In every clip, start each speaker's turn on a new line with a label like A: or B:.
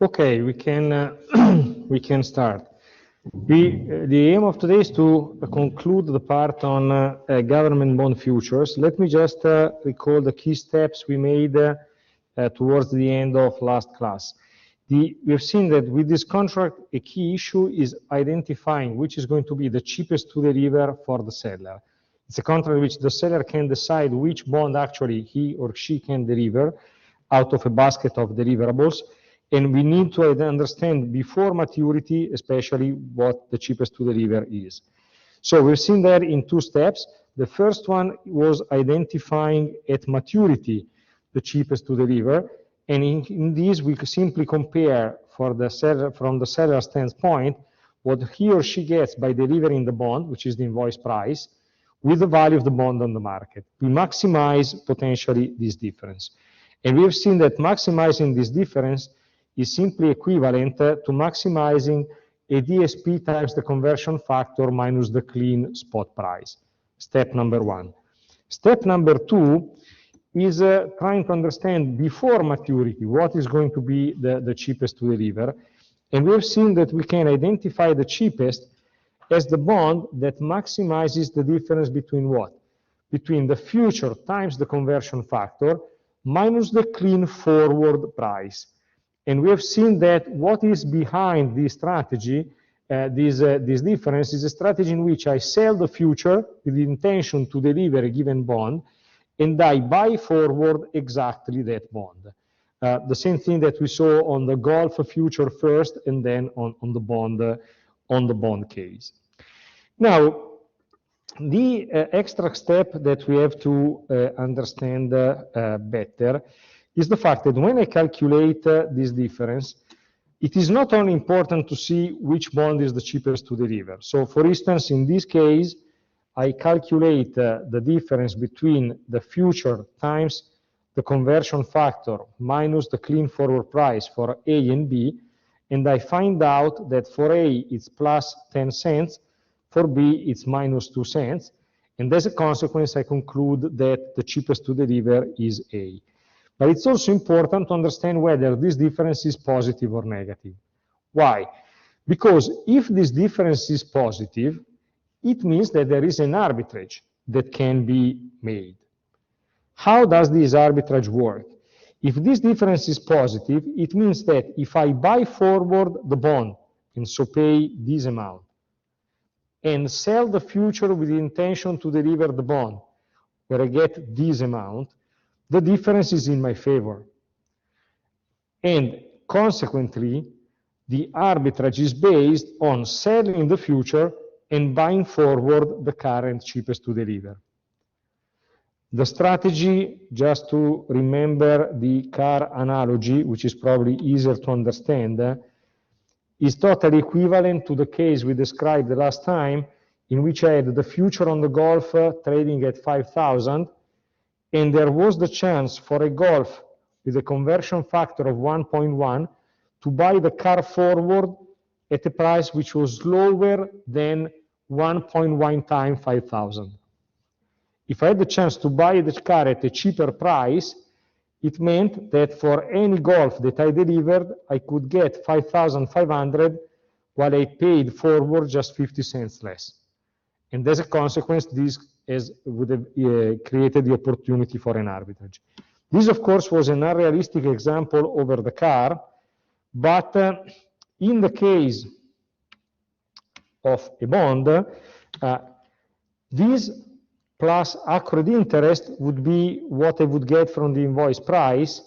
A: Okay, we can we can start. The aim of today is to conclude the part on government bond futures. Let me just recall the key steps we made towards the end of last class. We've seen that with this contract, a key issue is identifying which is going to be the cheapest to deliver for the seller. It's a contract in which the seller can decide which bond actually he or she can deliver out of a basket of deliverables. And we need to understand before maturity, especially what the cheapest to deliver is. So we've seen that in two steps. The first one was identifying at maturity the cheapest to deliver. And in this, we simply compare for the seller, from the seller's standpoint, what he or she gets by delivering the bond, which is the invoice price, with the value of the bond on the market. We maximize potentially this difference. And we've seen that maximizing this difference is simply equivalent to maximizing a DSP times the conversion factor minus the clean spot price. Step number one. Step number two is trying to understand before maturity what is going to be the cheapest to deliver. And we've seen that we can identify the cheapest as the bond that maximizes the difference between what? Between the future times the conversion factor minus the clean forward price. And we have seen that what is behind this strategy, this difference, is a strategy in which I sell the future with the intention to deliver a given bond, and I buy forward exactly that bond. The same thing that we saw on the Gulf future first, and then on the bond case. Now, the extra step that we have to understand better is the fact that when I calculate this difference, it is not only important to see which bond is the cheapest to deliver. So for instance, in this case, I calculate the difference between the future times the conversion factor minus the clean forward price for A and B, and I find out that for A it's plus 10 cents, for B it's minus 2 cents, and as a consequence I conclude that the cheapest to deliver is A. But it's also important to understand whether this difference is positive or negative. Why? Because if this difference is positive, it means that there is an arbitrage that can be made. How does this arbitrage work? If this difference is positive, it means that if I buy forward the bond, and so pay this amount, and sell the future with the intention to deliver the bond, where I get this amount, the difference is in my favor. And consequently, the arbitrage is based on selling the future and buying forward the current cheapest to deliver. The strategy, just to remember the car analogy, which is probably easier to understand, is totally equivalent to the case we described the last time, in which I had the future on the Gulf trading at 5,000, and there was the chance for a Gulf with a conversion factor of 1.1 to buy the car forward at a price which was lower than 1.1 times 5,000. If I had the chance to buy the car at a cheaper price, it meant that for any Gulf that I delivered, I could get 5,500 while I paid forward just 50 cents less. And as a consequence, this would have created the opportunity for an arbitrage. This, of course, was an unrealistic example over the car, but in the case of a bond, this plus accrued interest would be what I would get from the invoice price.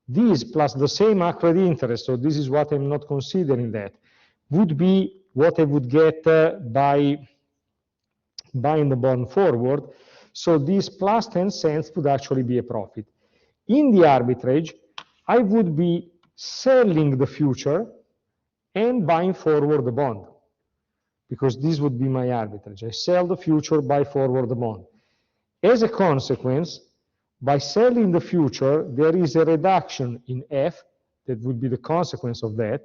A: This plus the same accrued interest, so this is what I'm not considering that, would be what I would get by buying the bond forward. So this plus 10 cents would actually be a profit. In the arbitrage, I would be selling the future and buying forward the bond, because this would be my arbitrage. I sell the future, buy forward the bond. As a consequence, by selling the future, there is a reduction in F, that would be the consequence of that,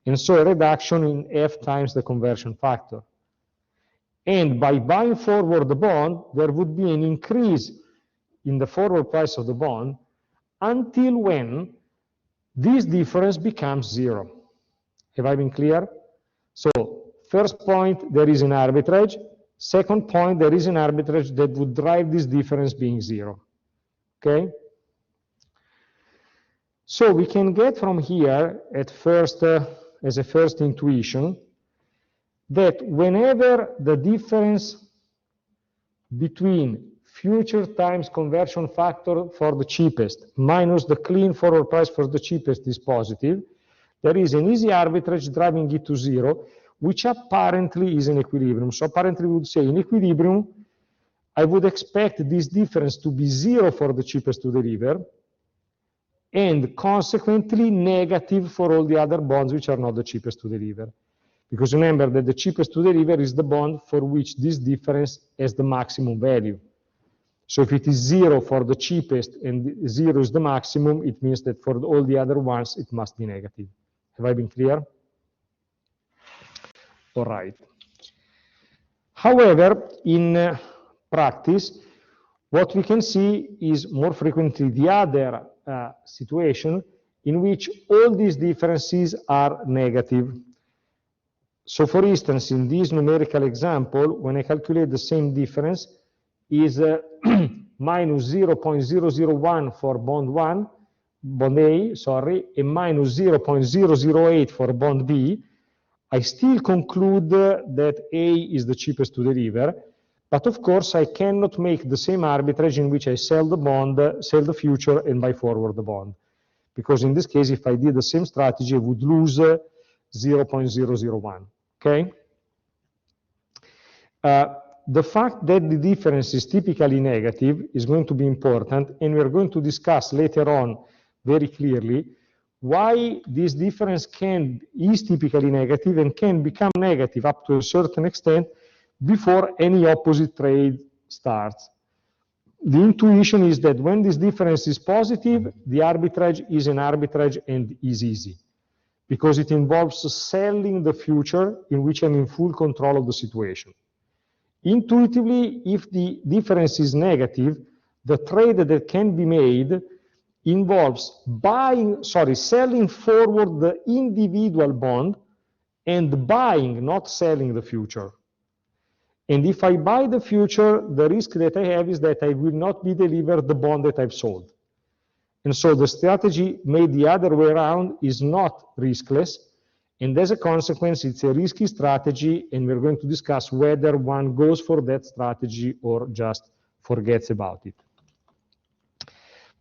A: and so a reduction in F times the conversion factor. And by buying forward the bond, there would be an increase in the forward price of the bond until when this difference becomes 0. Have I been clear? So, first point, there is an arbitrage. Second point, there is an arbitrage that would drive this difference being 0. Okay? So we can get from here, at first, as a first intuition, that whenever the difference between future times conversion factor for the cheapest minus the clean forward price for the cheapest is positive, there is an easy arbitrage driving it to 0, which apparently is in equilibrium. So apparently we would say in equilibrium, I would expect this difference to be 0 for the cheapest to deliver, and consequently negative for all the other bonds which are not the cheapest to deliver. Because remember that the cheapest to deliver is the bond for which this difference has the maximum value. So if it is 0 for the cheapest and 0 is the maximum, it means that for all the other ones it must be negative. Have I been clear? All right. However, in practice, what we can see is more frequently the other situation in which all these differences are negative. So for instance, in this numerical example, when I calculate the same difference, is minus 0.001 for bond A, sorry, and minus 0.008 for bond B, I still conclude that A is the cheapest to deliver, but of course I cannot make the same arbitrage in which I sell the bond, sell the future, and buy forward the bond. Because in this case, if I did the same strategy, I would lose 0.001, okay? The fact that the difference is typically negative is going to be important, and we're going to discuss later on very clearly why this difference is typically negative and can become negative up to a certain extent before any opposite trade starts. The intuition is that when this difference is positive, the arbitrage is an arbitrage and is easy, because it involves selling the future in which I'm in full control of the situation. Intuitively, if the difference is negative, the trade that can be made involves selling forward the individual bond and buying, not selling the future. And if I buy the future, the risk that I have is that I will not be delivered the bond that I've sold. And so the strategy made the other way around is not riskless, and as a consequence, it's a risky strategy, and we're going to discuss whether one goes for that strategy or just forgets about it.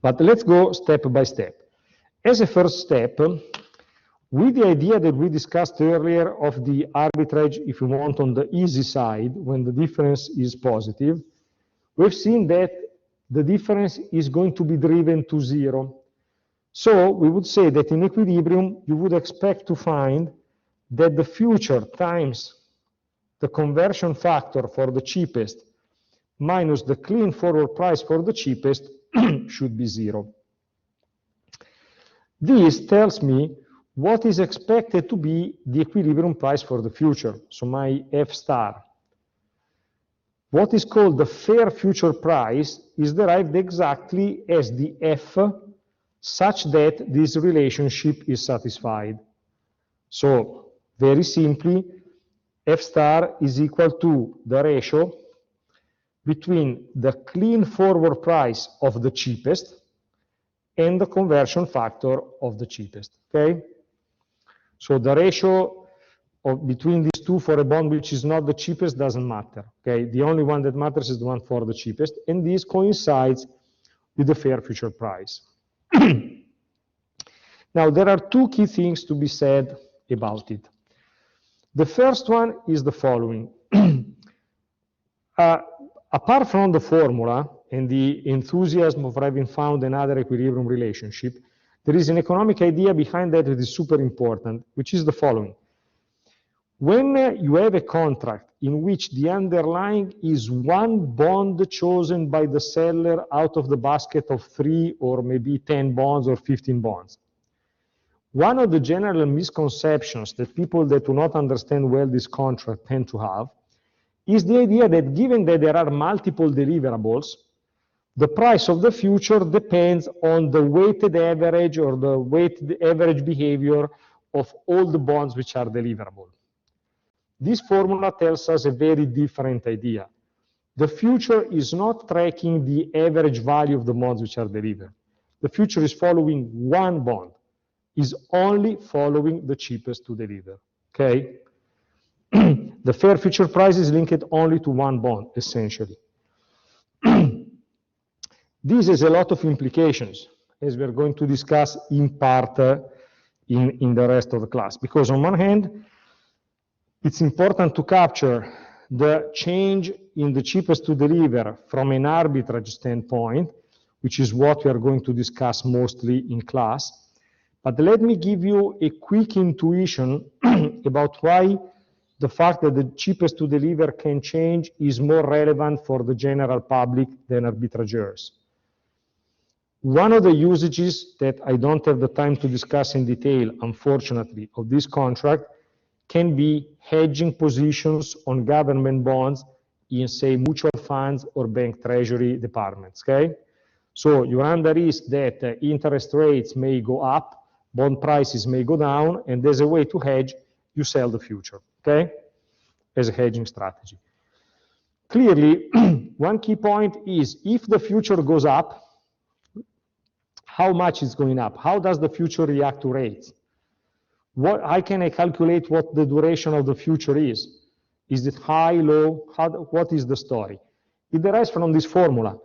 A: But let's go step by step. As a first step, with the idea that we discussed earlier of the arbitrage, if you want, on the easy side, when the difference is positive, we've seen that the difference is going to be driven to 0. So we would say that in equilibrium, you would expect to find that the future times the conversion factor for the cheapest minus the clean forward price for the cheapest should be 0. This tells me what is expected to be the equilibrium price for the future, so my F star. What is called the fair future price is derived exactly as the F such that this relationship is satisfied. So, very simply, F star is equal to the ratio between the clean forward price of the cheapest and the conversion factor of the cheapest, okay? So the ratio between these two for a bond which is not the cheapest doesn't matter, okay? The only one that matters is the one for the cheapest, and this coincides with the fair future price. Now, there are two key things to be said about it. The first one is the following. Apart from the formula and the enthusiasm of having found another equilibrium relationship, there is an economic idea behind that is super important, which is the following. When you have a contract in which the underlying is one bond chosen by the seller out of the basket of 3 or maybe 10 bonds or 15 bonds, one of the general misconceptions that people that do not understand well this contract tend to have is the idea that given that there are multiple deliverables, The price of the future depends on the weighted average or the weighted average behavior of all the bonds which are deliverable. This formula tells us a very different idea. The future is not tracking the average value of the bonds which are delivered. The future is following one bond, is only following the cheapest to deliver, okay? The fair future price is linked only to one bond, essentially. This has a lot of implications, as we're going to discuss in part in the rest of the class. Because on one hand, it's important to capture the change in the cheapest to deliver from an arbitrage standpoint, which is what we are going to discuss mostly in class. But let me give you a quick intuition about why the fact that the cheapest to deliver can change is more relevant for the general public than arbitrageurs. One of the usages that I don't have the time to discuss in detail, unfortunately, of this contract can be hedging positions on government bonds in, say, mutual funds or bank treasury departments, okay? So you run the risk that interest rates may go up, bond prices may go down, and there's a way to hedge, you sell the future, okay? As a hedging strategy. Clearly, one key point is if the future goes up, how much is going up? How does the future react to rates? How can I calculate what the duration of the future is? Is it high, low? What is the story? It derives from this formula.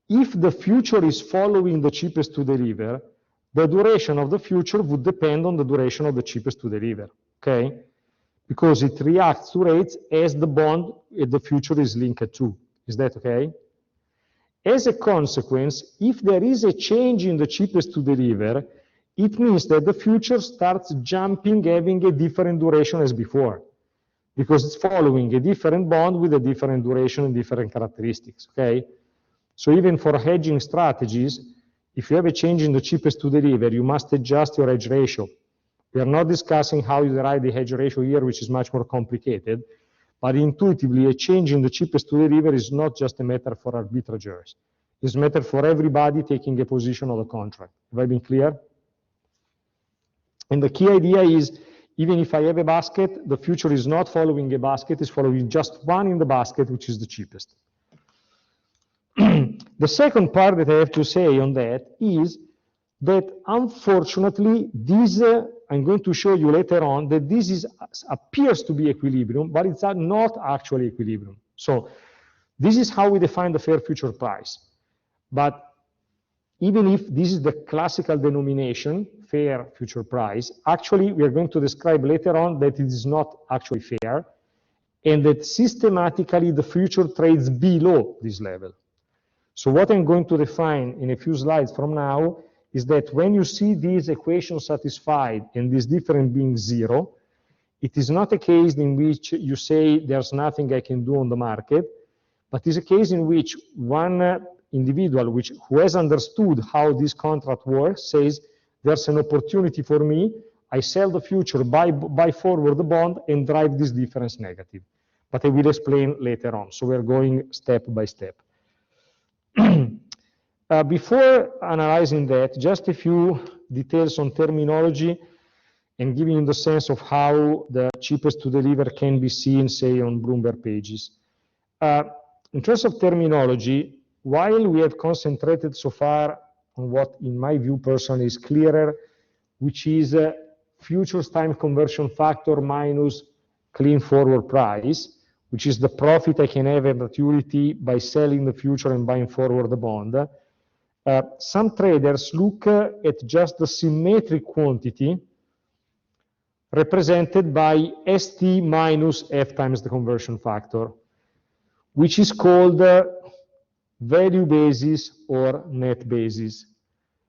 A: If the future is following the cheapest to deliver, the duration of the future would depend on the duration of the cheapest to deliver, okay? Because it reacts to rates as the bond the future is linked to. Is that okay? As a consequence, if there is a change in the cheapest to deliver, it means that the future starts jumping, having a different duration as before, because it's following a different bond with a different duration and different characteristics, okay? So even for hedging strategies, if you have a change in the cheapest to deliver, you must adjust your hedge ratio. We are not discussing how you derive the hedge ratio here, which is much more complicated, but intuitively, a change in the cheapest to deliver is not just a matter for arbitrageurs. It's a matter for everybody taking a position on the contract. Have I been clear? And the key idea is, even if I have a basket, the future is not following a basket, it's following just one in the basket, which is the cheapest. The second part that I have to say on that is that unfortunately, this, I'm going to show you later on that this appears to be equilibrium, but it's not actually equilibrium. So this is how we define the fair future price. But even if this is the classical denomination, fair future price, actually we are going to describe later on that it is not actually fair, and that systematically the future trades below this level. So what I'm going to define in a few slides from now is that when you see these equations satisfied and this difference being zero, it is not a case in which you say there's nothing I can do on the market, but it's a case in which one individual who has understood how this contract works says there's an opportunity for me, I sell the future, buy forward the bond and drive this difference negative. But I will explain later on, so we're going step by step. Before analyzing that, just a few details on terminology and giving you the sense of how the cheapest to deliver can be seen, say, on Bloomberg pages. In terms of terminology, while we have concentrated so far on what, in my view, personally is clearer, which is futures time conversion factor minus clean forward price, which is the profit I can have at maturity by selling the future and buying forward the bond. Some traders look at just the symmetric quantity represented by ST minus F times the conversion factor, which is called value basis or net basis.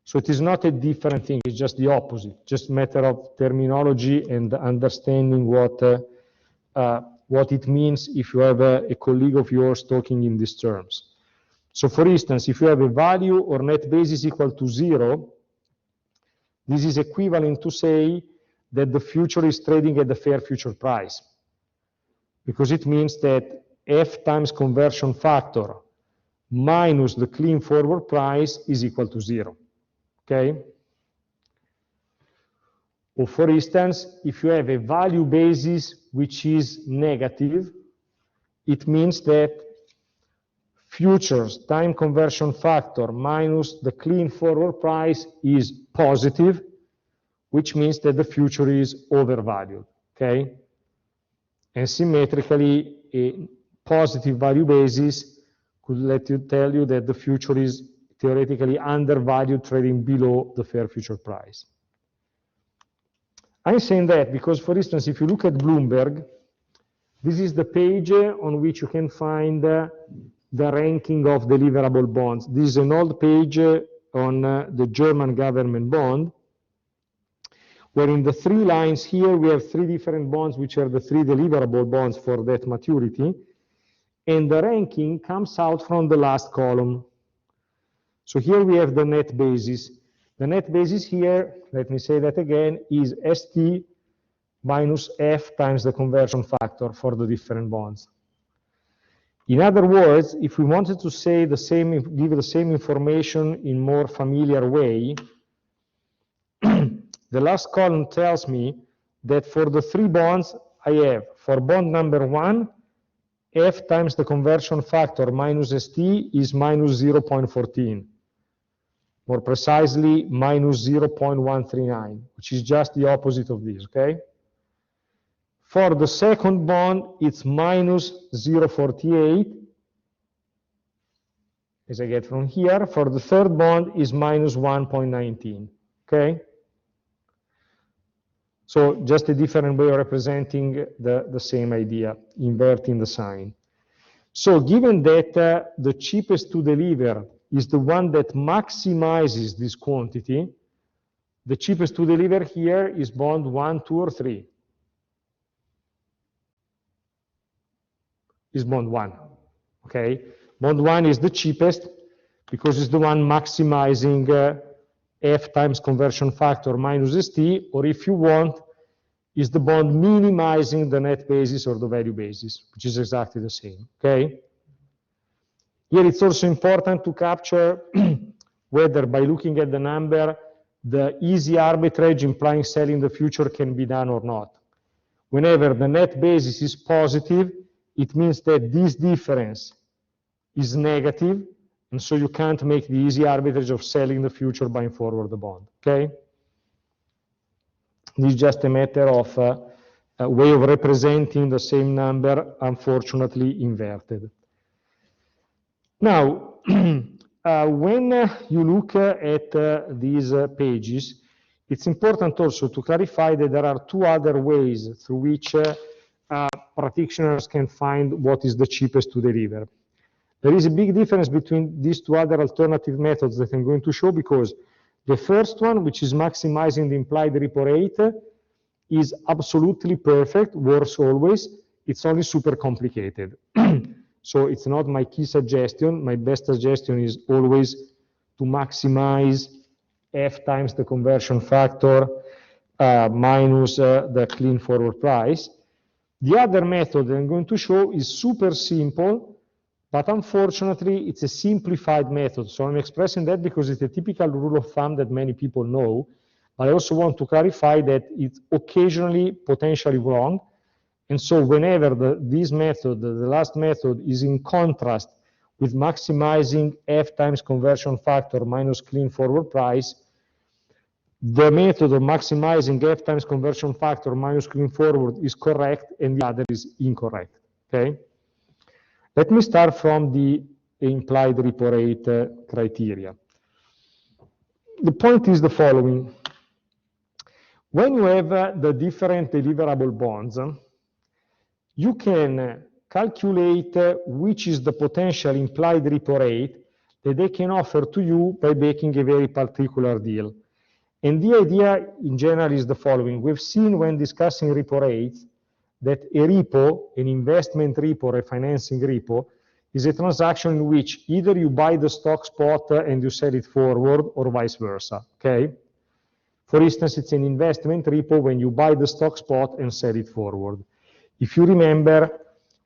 A: So it is not a different thing, it's just the opposite, just a matter of terminology and understanding what it means if you have a colleague of yours talking in these terms. So for instance, if you have a value or net basis equal to 0, this is equivalent to say that the future is trading at the fair future price, because it means that F times conversion factor minus the clean forward price is equal to 0, okay? Or for instance, if you have a value basis which is negative, it means that futures time conversion factor minus the clean forward price is positive, which means that the future is overvalued, okay? And symmetrically, a positive value basis could tell you that the future is theoretically undervalued, trading below the fair future price. I'm saying that because, for instance, if you look at Bloomberg, this is the page on which you can find the ranking of deliverable bonds. This is an old page on the German government bond, where in the 3 lines here we have 3 different bonds, which are the 3 deliverable bonds for debt maturity, and the ranking comes out from the last column. So here we have the net basis. The net basis here, let me say that again, is ST minus F times the conversion factor for the different bonds. In other words, if we wanted to say the same, give the same information in more familiar way, the last column tells me that for the 3 bonds I have, for bond number 1, F times the conversion factor minus ST is minus 0.14. More precisely, minus 0.139, which is just the opposite of this, okay? For the second bond, it's minus 0.48, as I get from here. For the third bond, is minus 1.19, okay? So just a different way of representing the same idea, inverting the sign. So given that the cheapest to deliver is the one that maximizes this quantity, the cheapest to deliver here is bond 1, 2, or 3. Is bond 1, okay? Bond 1 is the cheapest because it's the one maximizing F times conversion factor minus ST, or if you want, is the bond minimizing the net basis or the value basis, which is exactly the same, okay? Here it's also important to capture whether by looking at the number, the easy arbitrage implying selling the future can be done or not. Whenever the net basis is positive, it means that this difference is negative, and so you can't make the easy arbitrage of selling the future buying forward the bond, okay? This is just a matter of a way of representing the same number, unfortunately inverted. Now, when you look at these pages, it's important also to clarify that there are 2 other ways through which practitioners can find what is the cheapest to deliver. There is a big difference between these 2 other alternative methods that I'm going to show, because the first one, which is maximizing the implied repo rate, is absolutely perfect, works always. It's only super complicated. So it's not my key suggestion. My best suggestion is always to maximize F times the conversion factor minus the clean forward price. The other method that I'm going to show is super simple, but unfortunately it's a simplified method. So I'm expressing that because it's a typical rule of thumb that many people know. But I also want to clarify that it's occasionally potentially wrong. And so whenever this method, the last method, is in contrast with maximizing F times conversion factor minus clean forward price, the method of maximizing F times conversion factor minus clean forward is correct and the other is incorrect, okay? Let me start from the implied repo rate criteria. The point is the following. When you have the different deliverable bonds, you can calculate which is the potential implied repo rate that they can offer to you by making a very particular deal. And the idea in general is the following. We've seen when discussing repo rates that a repo, an investment repo or a financing repo, is a transaction in which either you buy the stock spot and you sell it forward or vice versa, okay? For instance, it's an investment repo when you buy the stock spot and sell it forward. If you remember,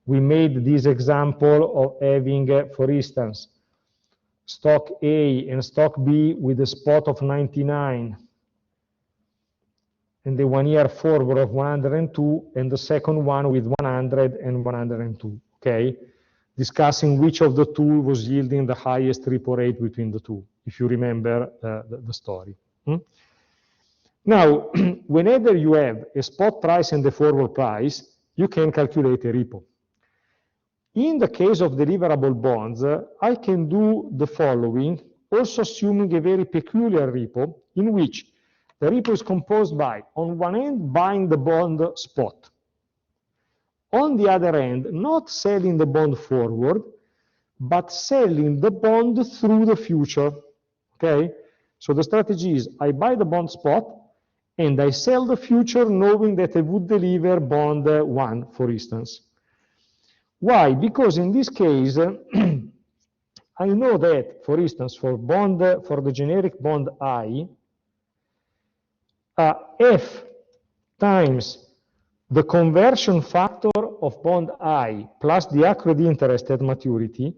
A: we made this example of having, for instance, stock A and stock B with a spot of 99, and the 1 year forward of 102, and the second one with 100 and 102, okay? Discussing which of the two was yielding the highest repo rate between the two, if you remember the story. Now, whenever you have a spot price and a forward price, you can calculate a repo. In the case of deliverable bonds, I can do the following, also assuming a very peculiar repo, in which the repo is composed by, on one end, buying the bond spot. On the other end, not selling the bond forward, but selling the bond through the future, okay? So the strategy is, I buy the bond spot, and I sell the future knowing that I would deliver bond 1, for instance. Why? Because in this case, I know that, for instance, for the generic bond I, F times the conversion factor of bond I plus the accrued interest at maturity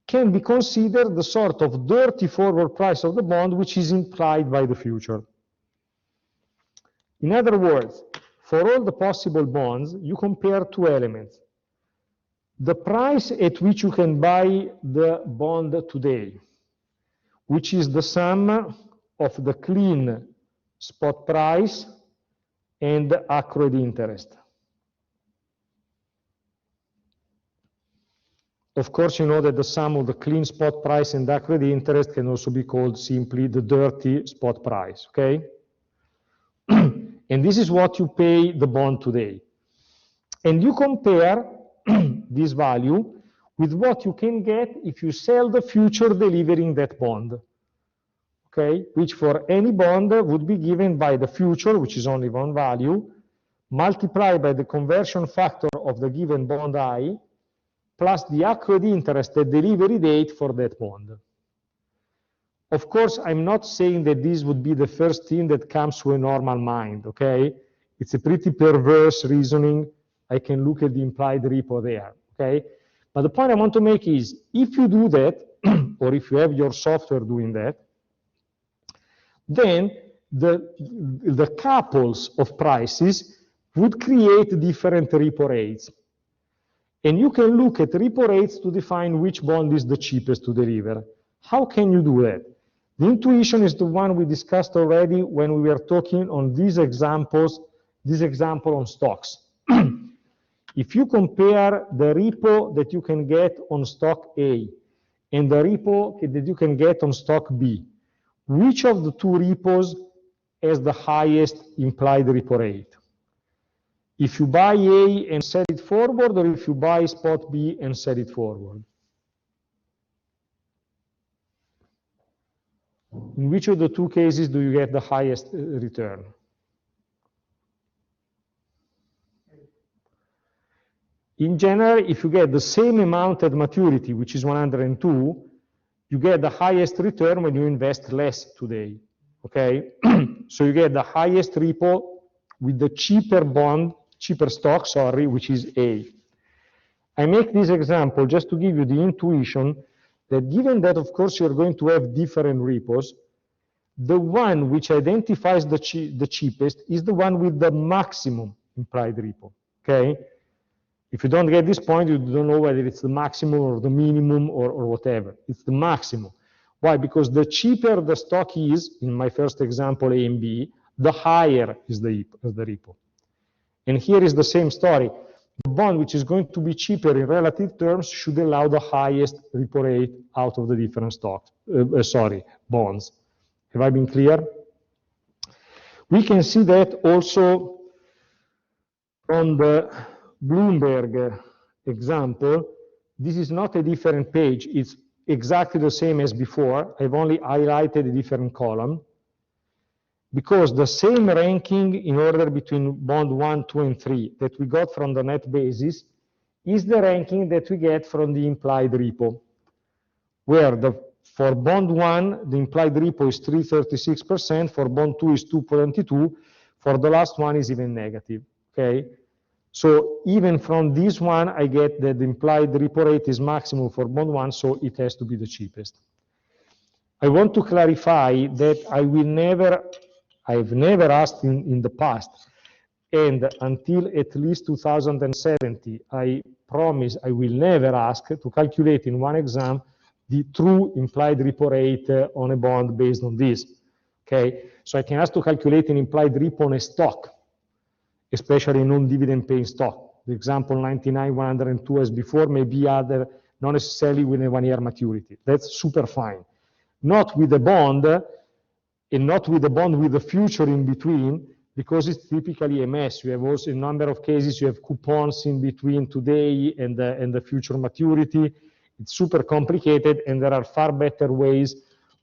A: can be considered the sort of dirty forward price of the bond which is implied by the future. In other words, for all the possible bonds, you compare two elements. The price at which you can buy the bond today, which is the sum of the clean spot price and accrued interest. Of course, you know that the sum of the clean spot price and accrued interest can also be called simply the dirty spot price, okay? And this is what you pay the bond today. And you compare this value with what you can get if you sell the future delivering that bond, okay? Which for any bond would be given by the future, which is only one value, multiplied by the conversion factor of the given bond I, plus the accrued interest at delivery date for that bond. Of course, I'm not saying that this would be the first thing that comes to a normal mind, okay? It's a pretty perverse reasoning. I can look at the implied repo there, okay? But the point I want to make is, if you do that, or if you have your software doing that, then the couples of prices would create different repo rates. And you can look at repo rates to define which bond is the cheapest to deliver. How can you do that? The intuition is the one we discussed already when we were talking on these examples, this example on stocks. If you compare the repo that you can get on stock A and the repo that you can get on stock B, which of the two repos has the highest implied repo rate? If you buy A and sell it forward, or if you buy spot B and sell it forward? In which of the two cases do you get the highest return? In general, if you get the same amount at maturity, which is 102, you get the highest return when you invest less today, okay? So you get the highest repo with the cheaper bond, cheaper stock, sorry, which is A. I make this example just to give you the intuition that given that, of course, you're going to have different repos, the one which identifies the cheapest is the one with the maximum implied repo, okay? If you don't get this point, you don't know whether it's the maximum or the minimum or whatever. It's the maximum. Why? Because the cheaper the stock is, in my first example, A and B, the higher is the repo. And here is the same story. The bond which is going to be cheaper in relative terms should allow the highest repo rate out of the different stocks, bonds. Have I been clear? We can see that also from the Bloomberg example. This is not a different page. It's exactly the same as before. I've only highlighted a different column, because the same ranking in order between bond 1, 2, and 3 that we got from the net basis is the ranking that we get from the implied repo, where for bond 1, the implied repo is 336%, for bond 2 is 2.22, for the last one is even negative, okay? So even from this one, I get that the implied repo rate is maximum for bond 1, so it has to be the cheapest. I want to clarify that I've never asked in the past, and until at least 2070, I promise I will never ask to calculate in one exam the true implied repo rate on a bond based on this. Okay, so I can ask to calculate an implied repo on a stock, especially non-dividend paying stock. The example 99, 102 as before may be other, not necessarily with a 1 year maturity. That's super fine. Not with a bond, and not with a bond with a future in between, because it's typically a mess. You have also, in a number of cases, you have coupons in between today and the future maturity. It's super complicated, and there are far better ways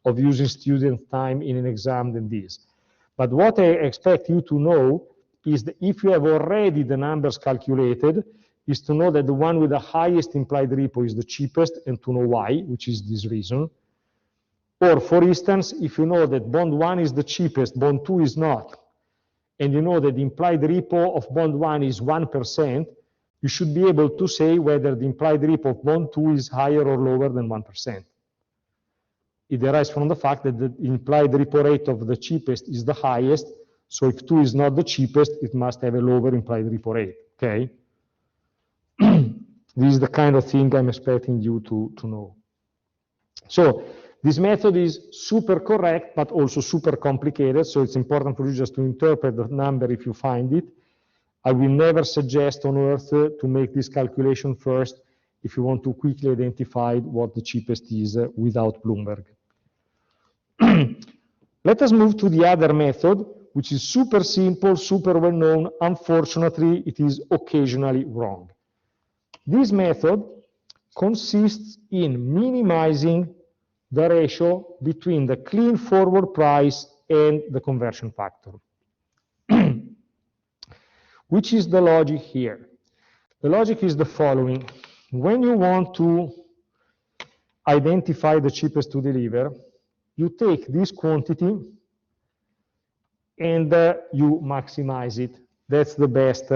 A: of using student time in an exam than this. But what I expect you to know is that if you have already the numbers calculated, is to know that the one with the highest implied repo is the cheapest, and to know why, which is this reason. Or, for instance, if you know that bond 1 is the cheapest, bond 2 is not, and you know that the implied repo of bond 1 is 1%, you should be able to say whether the implied repo of bond 2 is higher or lower than 1%. It derives from the fact that the implied repo rate of the cheapest is the highest, so if 2 is not the cheapest, it must have a lower implied repo rate, okay? This is the kind of thing I'm expecting you to know. So, this method is super correct, but also super complicated, so it's important for you just to interpret the number if you find it. I will never suggest on earth to make this calculation first if you want to quickly identify what the cheapest is without Bloomberg. Let us move to the other method, which is super simple, super well known. Unfortunately, it is occasionally wrong. This method consists in minimizing the ratio between the clean forward price and the conversion factor. Which is the logic here? The logic is the following. When you want to identify the cheapest to deliver, you take this quantity and you maximize it. That's the best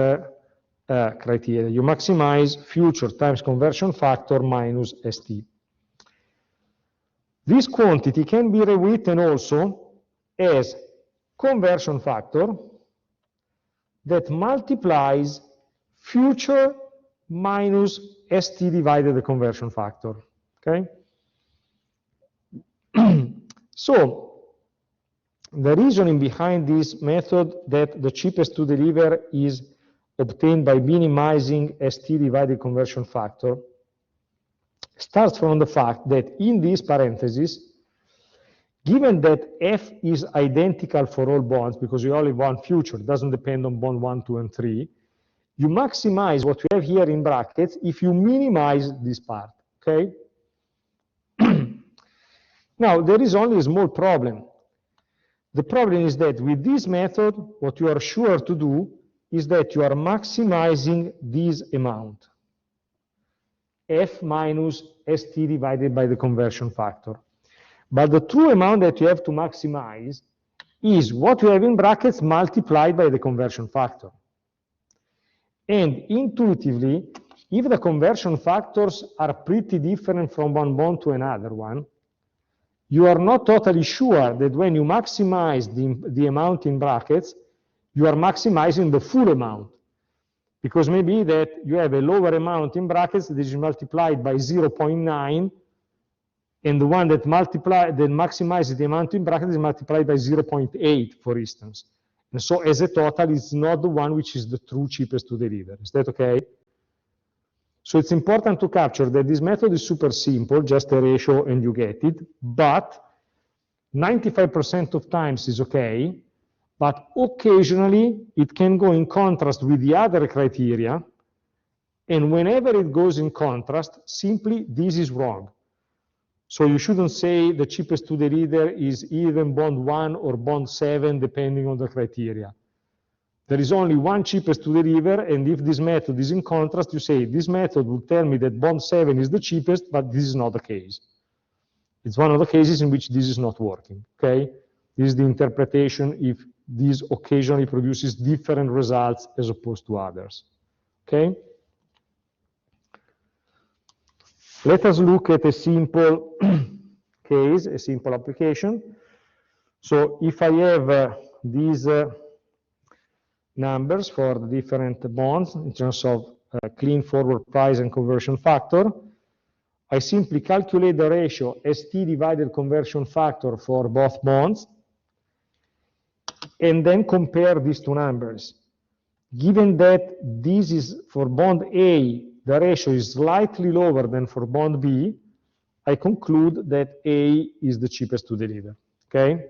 A: criteria. You maximize future times conversion factor minus ST. This quantity can be rewritten also as conversion factor that multiplies future minus ST divided the conversion factor, okay? So, the reasoning behind this method that the cheapest to deliver is obtained by minimizing ST divided conversion factor starts from the fact that in this parenthesis, given that F is identical for all bonds, because you only have one future, it doesn't depend on bond 1, 2, and 3, you maximize what you have here in brackets if you minimize this part, okay? Now, there is only a small problem. The problem is that with this method, what you are sure to do is that you are maximizing this amount. F minus ST divided by the conversion factor. But the true amount that you have to maximize is what you have in brackets multiplied by the conversion factor. And intuitively, if the conversion factors are pretty different from one bond to another one, you are not totally sure that when you maximize the amount in brackets, you are maximizing the full amount. Because maybe that you have a lower amount in brackets that is multiplied by 0.9, and the one that maximizes the amount in brackets is multiplied by 0.8, for instance. And so as a total, it's not the one which is the true cheapest to deliver. Is that okay? So it's important to capture that this method is super simple, just a ratio and you get it, but 95% of times is okay. But occasionally, it can go in contrast with the other criteria, and whenever it goes in contrast, simply this is wrong. So you shouldn't say the cheapest to deliver is even bond 1 or bond 7, depending on the criteria. There is only one cheapest to deliver, and if this method is in contrast, you say this method will tell me that bond 7 is the cheapest, but this is not the case. It's one of the cases in which this is not working, okay? This is the interpretation if this occasionally produces different results as opposed to others. Okay? Let us look at a simple case, a simple application. So if I have these numbers for the different bonds in terms of clean forward price and conversion factor, I simply calculate the ratio ST divided conversion factor for both bonds, and then compare these two numbers. Given that this is for bond A, the ratio is slightly lower than for bond B, I conclude that A is the cheapest to deliver, okay?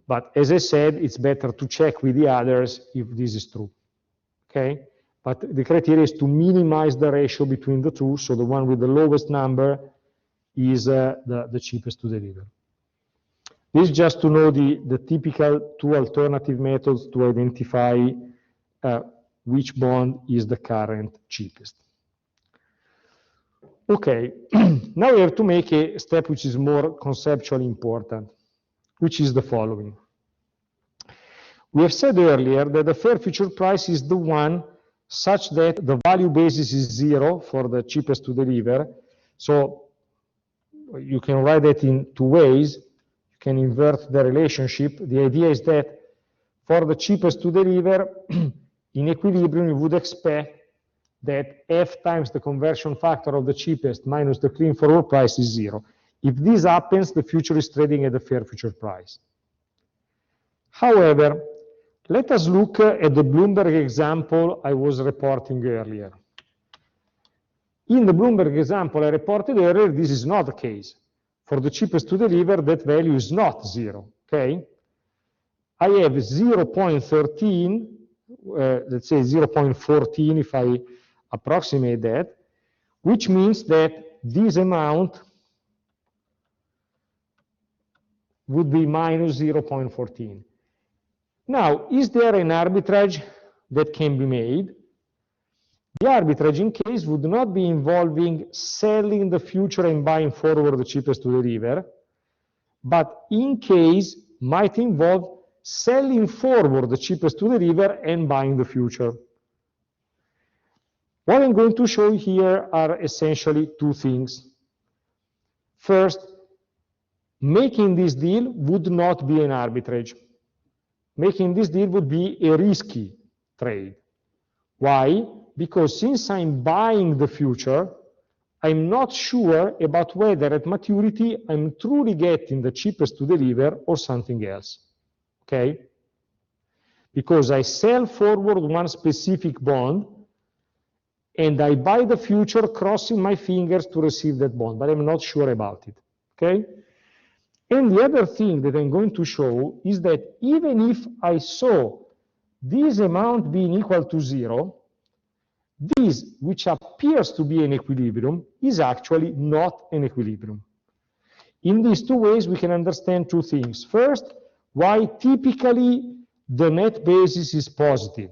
A: But as I said, it's better to check with the others if this is true, okay? But the criteria is to minimize the ratio between the two, so the one with the lowest number is the cheapest to deliver. This is just to know the typical two alternative methods to identify which bond is the current cheapest. Okay, now we have to make a step which is more conceptually important, which is the following. We have said earlier that the fair future price is the one such that the value basis is 0 for the cheapest to deliver. So you can write it in two ways. You can invert the relationship. The idea is that for the cheapest to deliver, in equilibrium, you would expect that F times the conversion factor of the cheapest minus the clean forward price is 0. If this happens, the future is trading at the fair future price. However, let us look at the Bloomberg example I was reporting earlier. In the Bloomberg example I reported earlier, this is not the case. For the cheapest to deliver, that value is not 0, okay? I have 0.13, let's say 0.14 if I approximate that, which means that this amount would be minus 0.14. Now, is there an arbitrage that can be made? The arbitrage in case would not be involving selling the future and buying forward the cheapest to deliver, but in case might involve selling forward the cheapest to deliver and buying the future. What I'm going to show here are essentially two things. First, making this deal would not be an arbitrage. Making this deal would be a risky trade. Why? Because since I'm buying the future, I'm not sure about whether at maturity I'm truly getting the cheapest to deliver or something else. Okay? Because I sell forward one specific bond and I buy the future crossing my fingers to receive that bond, but I'm not sure about it. Okay? And the other thing that I'm going to show is that even if I saw this amount being equal to 0, this, which appears to be an equilibrium, is actually not an equilibrium. In these two ways, we can understand two things. First, why typically the net basis is positive,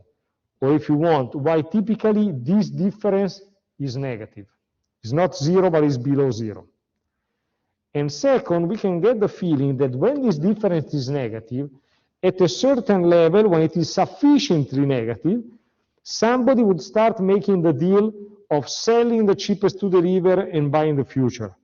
A: or if you want, why typically this difference is negative. It's not 0, but it's below 0. And second, we can get the feeling that when this difference is negative, at a certain level, when it is sufficiently negative, somebody would start making the deal of selling the cheapest to deliver and buying the future,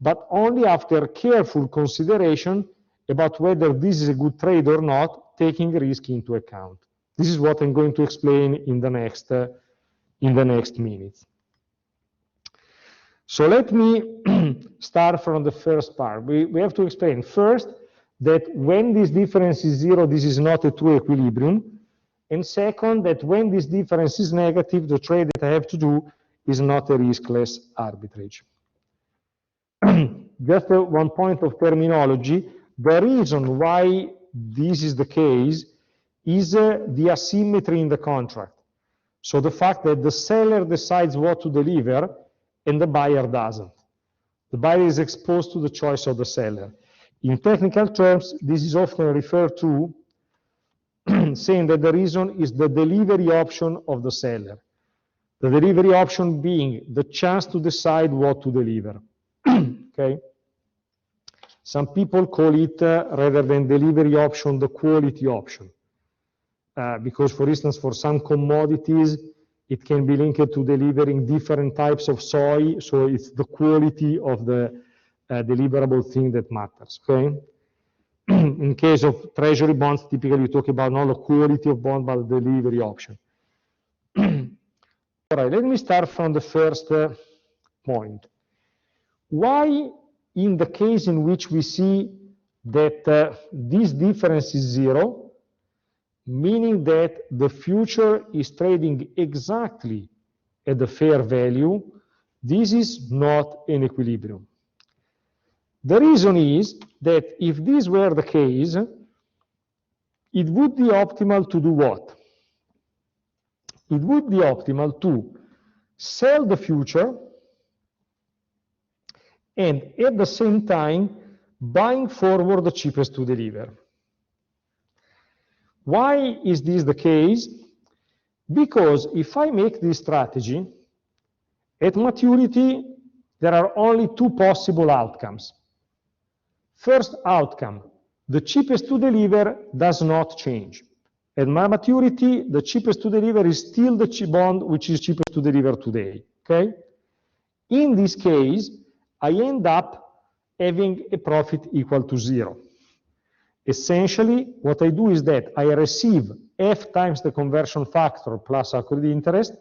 A: but only after careful consideration about whether this is a good trade or not, taking risk into account. This is what I'm going to explain in the next minutes. So let me start from the first part. We have to explain first that when this difference is 0, this is not a true equilibrium. And second, that when this difference is negative, the trade that I have to do is not a riskless arbitrage. Just one point of terminology. The reason why this is the case is the asymmetry in the contract. So the fact that the seller decides what to deliver and the buyer doesn't. The buyer is exposed to the choice of the seller. In technical terms, this is often referred to saying that the reason is the delivery option of the seller. The delivery option being the chance to decide what to deliver. Okay? Some people call it, rather than delivery option, the quality option. Because, for instance, for some commodities, it can be linked to delivering different types of soy, so it's the quality of the deliverable thing that matters, okay? In case of treasury bonds, typically we talk about not the quality of bond, but the delivery option. All right, let me start from the first point. Why, in the case in which we see that this difference is zero, meaning that the future is trading exactly at the fair value, this is not an equilibrium? The reason is that if this were the case, it would be optimal to do what? It would be optimal to sell the future and at the same time buying forward the cheapest to deliver. Why is this the case? Because if I make this strategy, at maturity, there are only two possible outcomes. First outcome, the cheapest to deliver does not change. At my maturity, the cheapest to deliver is still the bond which is cheapest to deliver today, okay? In this case, I end up having a profit equal to zero. Essentially, what I do is that I receive F times the conversion factor plus accrued interest.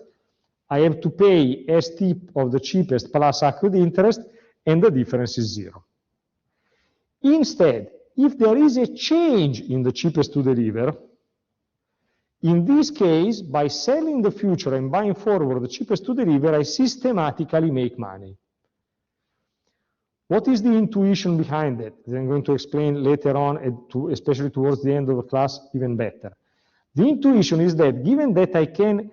A: I have to pay ST of the cheapest plus accrued interest, and the difference is zero. Instead, if there is a change in the cheapest to deliver, in this case, by selling the future and buying forward the cheapest to deliver, I systematically make money. What is the intuition behind it? I'm going to explain later on, especially towards the end of the class, even better. The intuition is that given that I can,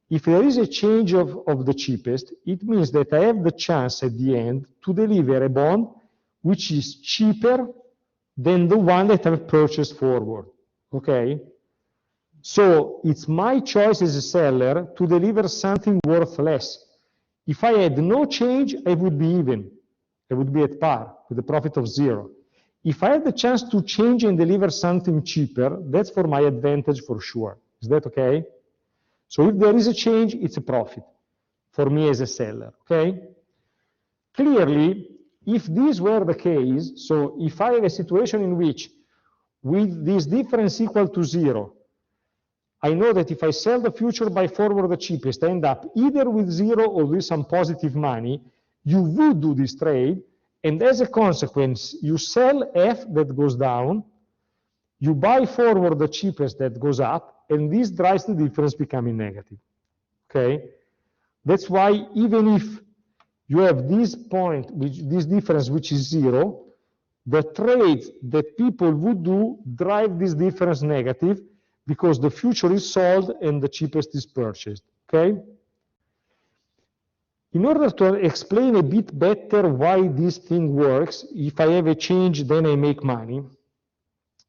A: if there is a change of the cheapest, it means that I have the chance at the end to deliver a bond which is cheaper than the one that I've purchased forward, okay? So it's my choice as a seller to deliver something worth less. If I had no change, I would be even. I would be at par with a profit of zero. If I had the chance to change and deliver something cheaper, that's for my advantage for sure. Is that okay? So if there is a change, it's a profit for me as a seller, okay? Clearly, if this were the case, so if I have a situation in which with this difference equal to zero, I know that if I sell the future, buy forward the cheapest, I end up either with zero or with some positive money, you would do this trade, and as a consequence, you sell F that goes down, you buy forward the cheapest that goes up, and this drives the difference becoming negative, okay? That's why even if you have this point, this difference which is zero, the trades that people would do drive this difference negative because the future is sold and the cheapest is purchased, okay? In order to explain a bit better why this thing works, if I have a change, then I make money,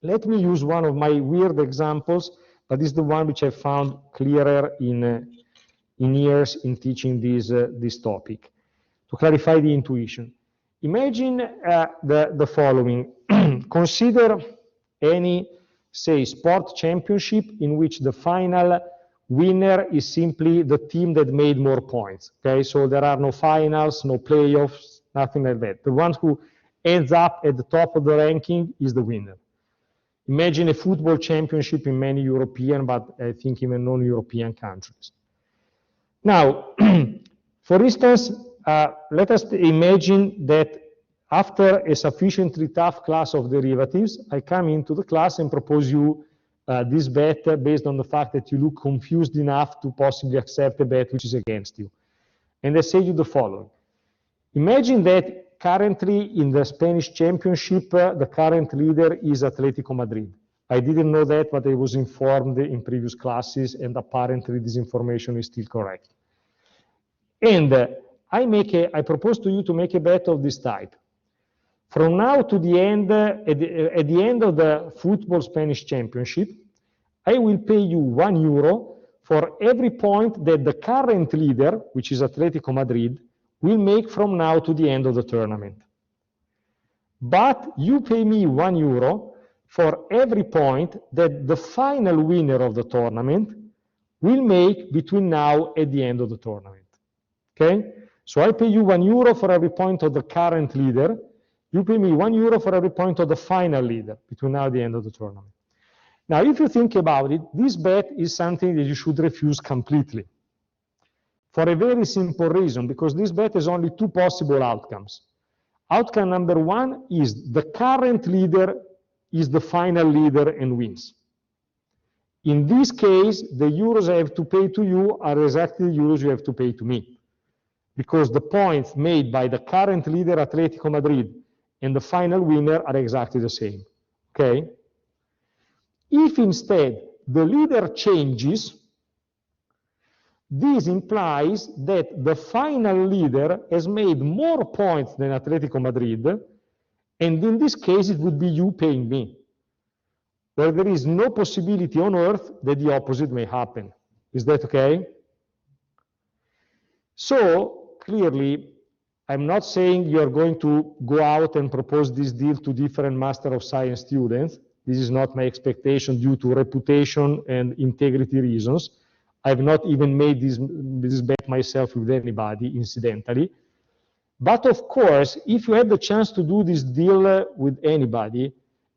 A: let me use one of my weird examples, but it's the one which I found clearer in years in teaching this topic, to clarify the intuition. Imagine the following. Consider any, say, sport championship in which the final winner is simply the team that made more points, okay? So there are no finals, no playoffs, nothing like that. The one who ends up at the top of the ranking is the winner. Imagine a football championship in many European, but I think even non-European countries. Now, for instance, let us imagine that after a sufficiently tough class of derivatives, I come into the class and propose you this bet based on the fact that you look confused enough to possibly accept a bet which is against you. And I say you the following. Imagine that currently in the Spanish championship, the current leader is Atletico Madrid. I didn't know that, but I was informed in previous classes, and apparently this information is still correct. And I propose to you to make a bet of this type. From now to the end, at the end of the football Spanish championship, I will pay you €1 for every point that the current leader, which is Atletico Madrid, will make from now to the end of the tournament. But you pay me €1 for every point that the final winner of the tournament will make between now and the end of the tournament. Okay? So I pay you €1 for every point of the current leader. You pay me €1 for every point of the final leader between now and the end of the tournament. Now, if you think about it, this bet is something that you should refuse completely. For a very simple reason, because this bet has only two possible outcomes. Outcome number one is the current leader is the final leader and wins. In this case, the euros I have to pay to you are exactly the euros you have to pay to me, because the points made by the current leader, Atletico Madrid, and the final winner are exactly the same, okay? If instead the leader changes, this implies that the final leader has made more points than Atletico Madrid, and in this case it would be you paying me, where there is no possibility on earth that the opposite may happen. Is that okay? So, clearly, I'm not saying you're going to go out and propose this deal to different Master of Science students. This is not my expectation due to reputation and integrity reasons. I've not even made this bet myself with anybody, incidentally. But of course, if you had the chance to do this deal with anybody,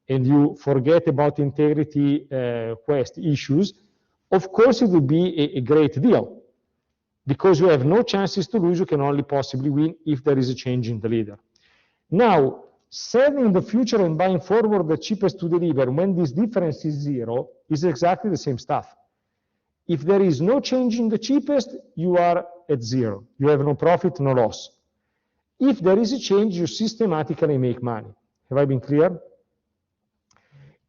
A: and you forget about integrity quest issues, of course it would be a great deal. Because you have no chances to lose, you can only possibly win if there is a change in the leader. Now, selling the future and buying forward the cheapest to deliver when this difference is zero is exactly the same stuff. If there is no change in the cheapest, you are at zero. You have no profit, no loss. If there is a change, you systematically make money. Have I been clear?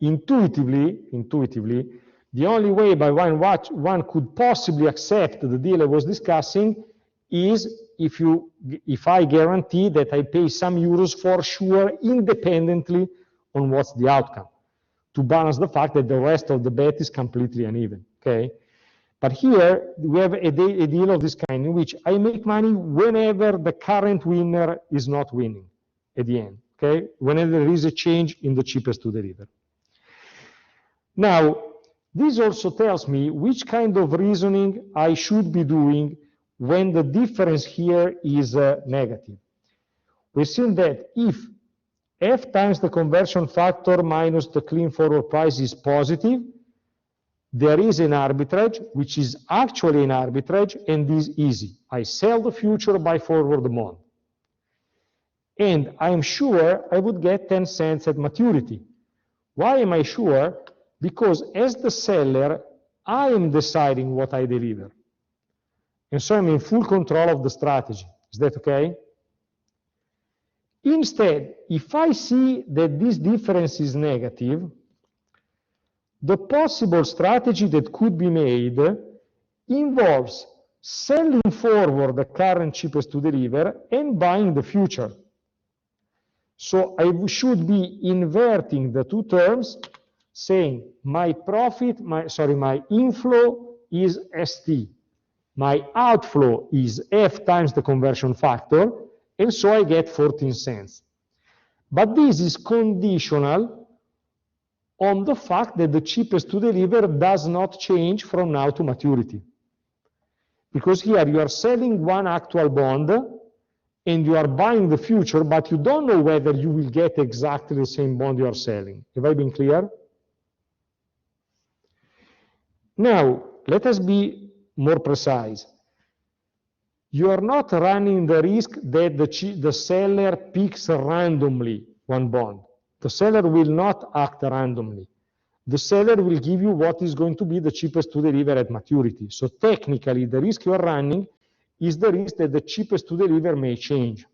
A: Intuitively, the only way by one could possibly accept the deal I was discussing is if I guarantee that I pay some euros for sure, independently on what's the outcome, to balance the fact that the rest of the bet is completely uneven, okay? But here, we have a deal of this kind in which I make money whenever the current winner is not winning at the end, okay? Whenever there is a change in the cheapest to deliver. Now, this also tells me which kind of reasoning I should be doing when the difference here is negative. We've seen that if F times the conversion factor minus the clean forward price is positive, there is an arbitrage, which is actually an arbitrage, and is easy. I sell the future, buy forward the bond. And I'm sure I would get 10 cents at maturity. Why am I sure? Because as the seller, I am deciding what I deliver. And so I'm in full control of the strategy. Is that okay? Instead, if I see that this difference is negative, the possible strategy that could be made involves selling forward the current cheapest to deliver and buying the future. So I should be inverting the two terms, saying my inflow is ST, my outflow is F times the conversion factor, and so I get 14 cents. But this is conditional on the fact that the cheapest to deliver does not change from now to maturity. Because here you are selling one actual bond and you are buying the future, but you don't know whether you will get exactly the same bond you are selling. Have I been clear? Now, let us be more precise. You are not running the risk that the seller picks randomly one bond. The seller will not act randomly. The seller will give you what is going to be the cheapest to deliver at maturity. So technically, the risk you are running is the risk that the cheapest to deliver may change.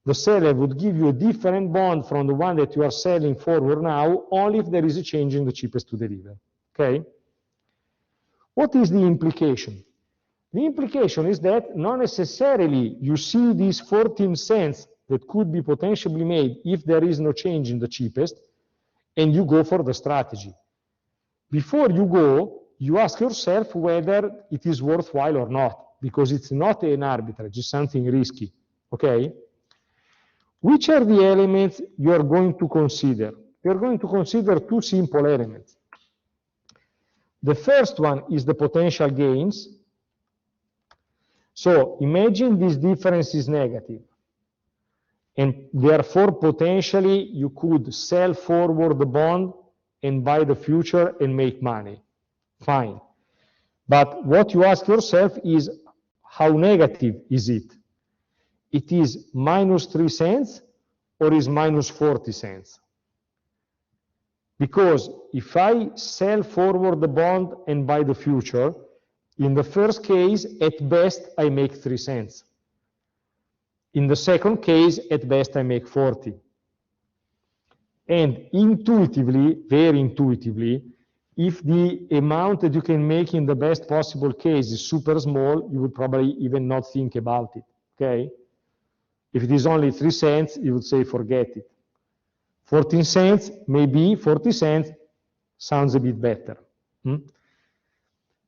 A: The seller would give you a different bond from the one that you are selling forward now, only if there is a change in the cheapest to deliver. Okay? What is the implication? The implication is that not necessarily you see these 14 cents that could be potentially made if there is no change in the cheapest, and you go for the strategy. Before you go, you ask yourself whether it is worthwhile or not, because it's not an arbitrage, it's something risky, okay? Which are the elements you are going to consider? You are going to consider two simple elements. The first one is the potential gains. So imagine this difference is negative. And therefore, potentially, you could sell forward the bond and buy the future and make money. Fine. But what you ask yourself is, how negative is it? It is minus 3 cents or is minus 40 cents? Because if I sell forward the bond and buy the future, in the first case, at best, I make 3 cents. In the second case, at best, I make 40. And intuitively, very intuitively, if the amount that you can make in the best possible case is super small, you would probably even not think about it, okay? If it is only 3 cents, you would say forget it. 14 cents, maybe 40 cents, sounds a bit better.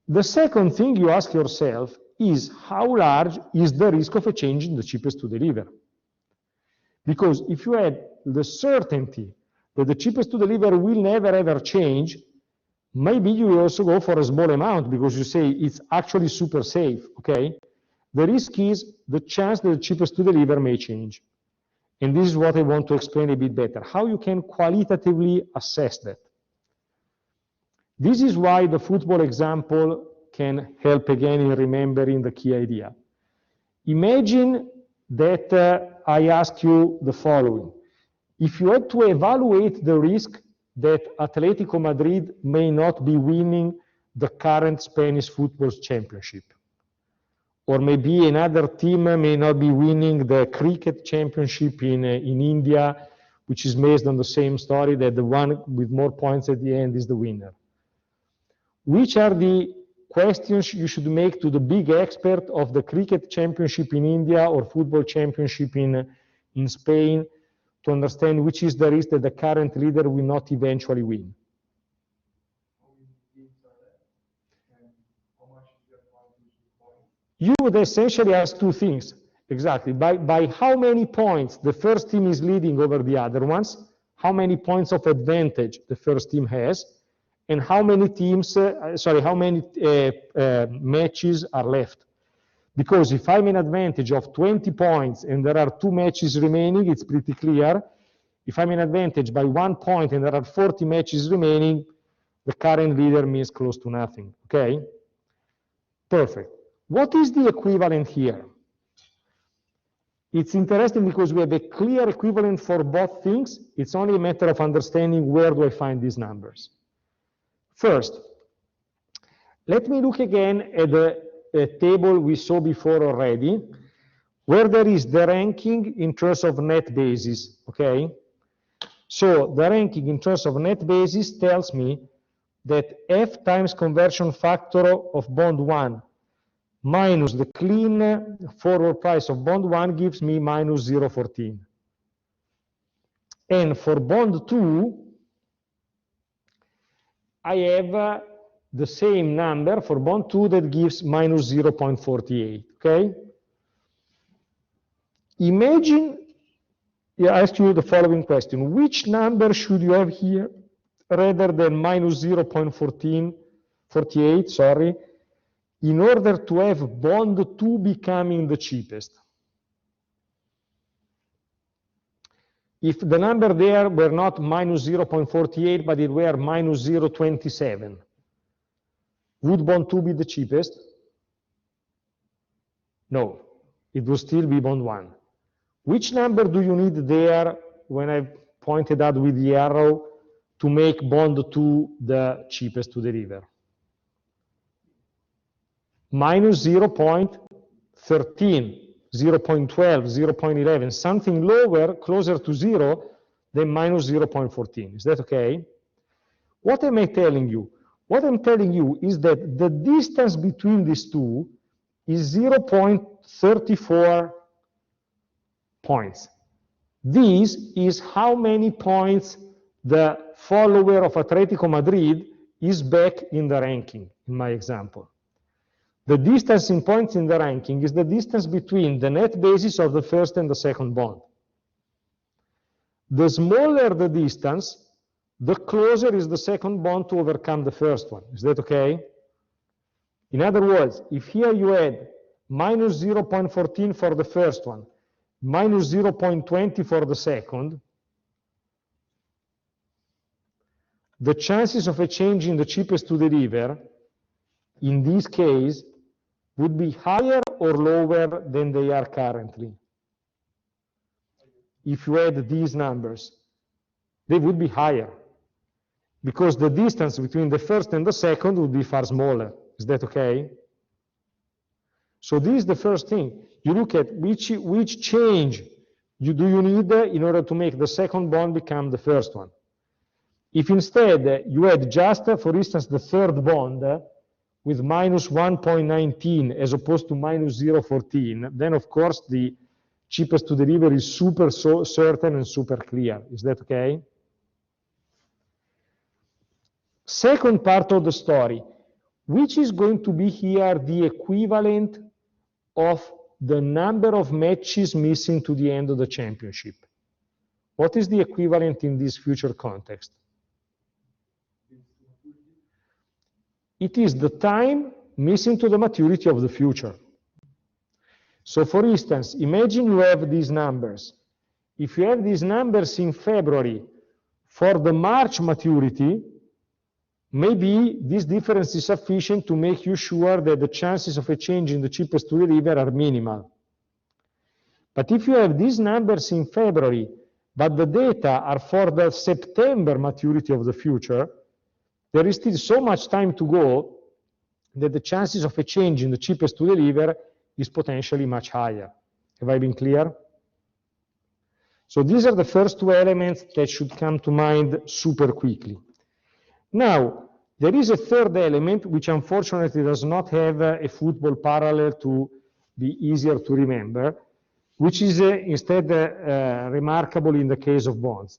A: The second thing you ask yourself is, how large is the risk of a change in the cheapest to deliver? Because if you had the certainty that the cheapest to deliver will never ever change, maybe you will also go for a small amount because you say it's actually super safe, okay? The risk is the chance that the cheapest to deliver may change. And this is what I want to explain a bit better, how you can qualitatively assess that. This is why the football example can help again in remembering the key idea. Imagine that I ask you the following. If you had to evaluate the risk that Atletico Madrid may not be winning the current Spanish football championship, or maybe another team may not be winning the cricket championship in India, which is based on the same story that the one with more points at the end is the winner. Which are the questions you should make to the big expert of the cricket championship in India or football championship in Spain to understand which is the risk that the current leader will not eventually win? You would essentially ask two things, exactly. By how many points the first team is leading over the other ones, how many points of advantage the first team has, and how many teams, how many matches are left. Because if I'm in advantage of 20 points and there are 2 matches remaining, it's pretty clear. If I'm in advantage by 1 point and there are 40 matches remaining, the current leader means close to nothing, okay? Perfect. What is the equivalent here? It's interesting because we have a clear equivalent for both things. It's only a matter of understanding where do I find these numbers. First, let me look again at the table we saw before already, where there is the ranking in terms of net basis, okay? So the ranking in terms of net basis tells me that F times conversion factor of bond 1 minus the clean forward price of bond 1 gives me minus 0.14. And for bond 2, I have the same number for bond 2 that gives minus 0.48, okay? Imagine, I ask you the following question. Which number should you have here rather than minus 0.48, sorry, in order to have bond 2 becoming the cheapest? If the number there were not minus 0.48, but it were minus 0.27, would bond 2 be the cheapest? No, it would still be bond 1. Which number do you need there when I pointed out with the arrow to make bond 2 the cheapest to deliver? Minus 0.13, 0.12, 0.11, something lower, closer to 0 than minus 0.14. Is that okay? What am I telling you? What I'm telling you is that the distance between these two is 0.34 points. This is how many points the follower of Atletico Madrid is back in the ranking, in my example. The distance in points in the ranking is the distance between the net basis of the first and the second bond. The smaller the distance, the closer is the second bond to overcome the first one. Is that okay? In other words, if here you had minus 0.14 for the first one minus 0.20 for the second, the chances of a change in the cheapest to deliver, in this case, would be higher or lower than they are currently. If you add these numbers, they would be higher, because the distance between the first and the second would be far smaller. Is that okay? So this is the first thing. You look at which change do you need in order to make the second bond become the first one. If instead you had just, for instance, the third bond with minus 1.19 as opposed to minus 0.14, then of course the cheapest to deliver is super certain and super clear. Is that okay? Second part of the story, which is going to be here the equivalent of the number of matches missing to the end of the championship. What is the equivalent in this future context? It is the time missing to the maturity of the future. So for instance, imagine you have these numbers. If you have these numbers in February for the March maturity, maybe this difference is sufficient to make you sure that the chances of a change in the cheapest to deliver are minimal. But if you have these numbers in February, but the data are for the September maturity of the future, there is still so much time to go that the chances of a change in the cheapest to deliver is potentially much higher. Have I been clear? So these are the first two elements that should come to mind super quickly. Now, there is a third element which unfortunately does not have a football parallel to be easier to remember, which is instead remarkable in the case of bonds.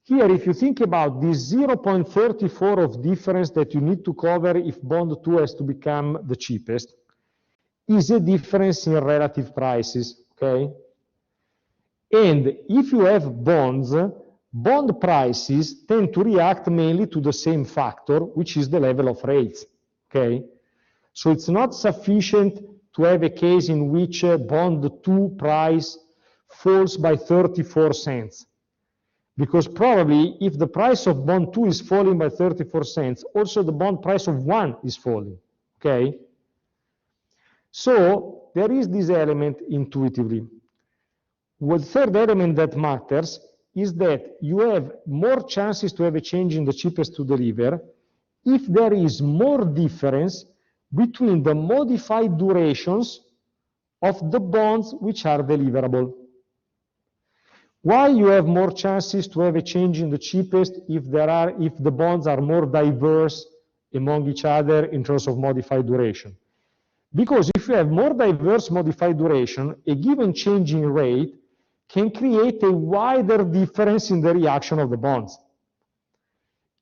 A: Here, if you think about this 0.34 of difference that you need to cover if bond 2 has to become the cheapest, is a difference in relative prices, okay? And if you have bonds, bond prices tend to react mainly to the same factor, which is the level of rates, okay? So it's not sufficient to have a case in which bond 2 price falls by 34 cents. Because probably if the price of bond 2 is falling by 34 cents, also the bond price of 1 is falling, okay? So there is this element intuitively. Well, the third element that matters is that you have more chances to have a change in the cheapest to deliver if there is more difference between the modified durations of the bonds which are deliverable. Why you have more chances to have a change in the cheapest if the bonds are more diverse among each other in terms of modified duration? Because if you have more diverse modified duration, a given change in rate can create a wider difference in the reaction of the bonds.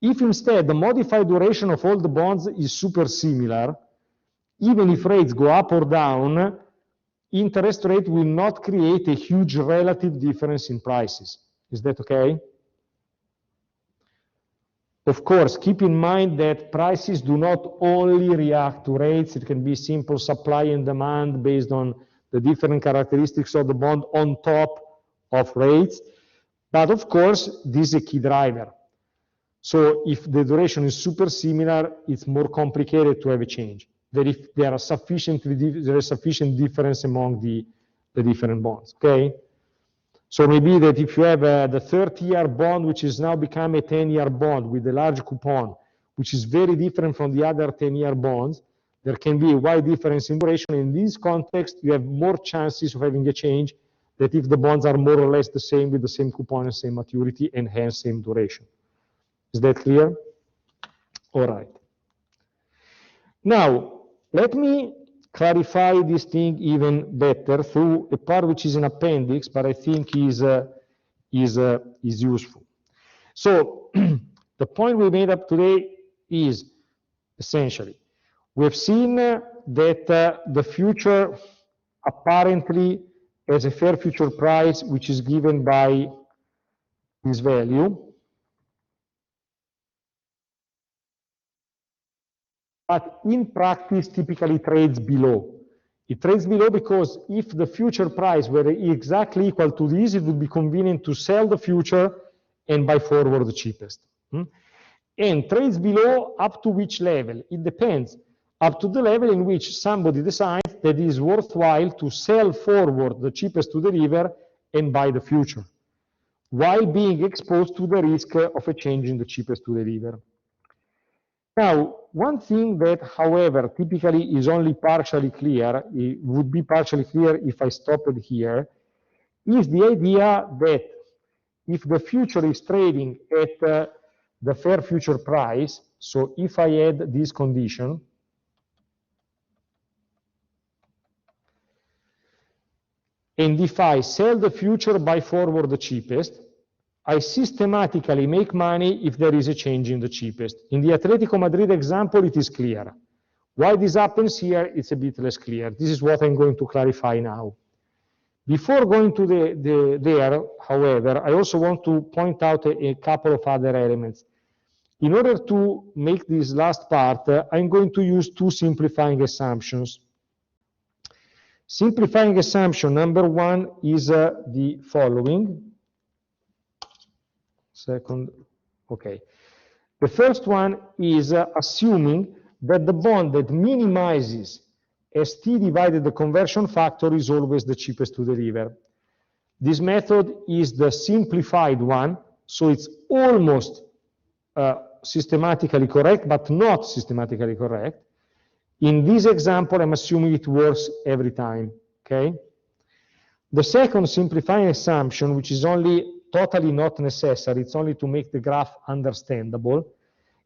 A: If instead the modified duration of all the bonds is super similar, even if rates go up or down, interest rate will not create a huge relative difference in prices. Is that okay? Of course, keep in mind that prices do not only react to rates. It can be simple supply and demand based on the different characteristics of the bond on top of rates. But of course, this is a key driver. So if the duration is super similar, it's more complicated to have a change. That if there is sufficient difference among the different bonds, okay? So maybe that if you have the 30-year bond, which is now become a 10-year bond with a large coupon, which is very different from the other 10-year bonds, there can be a wide difference in duration. In this context, you have more chances of having a change than if the bonds are more or less the same with the same coupon and same maturity and hence same duration. Is that clear? All right. Now, let me clarify this thing even better through a part which is an appendix, but I think is useful. So, the point we made up today is essentially, we've seen that the future apparently has a fair future price, which is given by this value. But in practice, typically trades below. It trades below because if the future price were exactly equal to this, it would be convenient to sell the future and buy forward the cheapest. And trades below up to which level? It depends. Up to the level in which somebody decides that it is worthwhile to sell forward the cheapest to the river and buy the future, while being exposed to the risk of a change in the cheapest to the river. Now, one thing that, however, typically is only partially clear, it would be partially clear if I stopped it here, is the idea that if the future is trading at the fair future price, so if I add this condition, and if I sell the future, buy forward the cheapest, I systematically make money if there is a change in the cheapest. In the Atletico Madrid example, it is clear. Why this happens here, it's a bit less clear. This is what I'm going to clarify now. Before going to there, however, I also want to point out a couple of other elements. In order to make this last part, I'm going to use two simplifying assumptions. Simplifying assumption number one is the following. Okay. The first one is assuming that the bond that minimizes ST divided the conversion factor is always the cheapest to the river. This method is the simplified one, so it's almost systematically correct, but not systematically correct. In this example, I'm assuming it works every time, okay? The second simplifying assumption, which is only totally not necessary, it's only to make the graph understandable,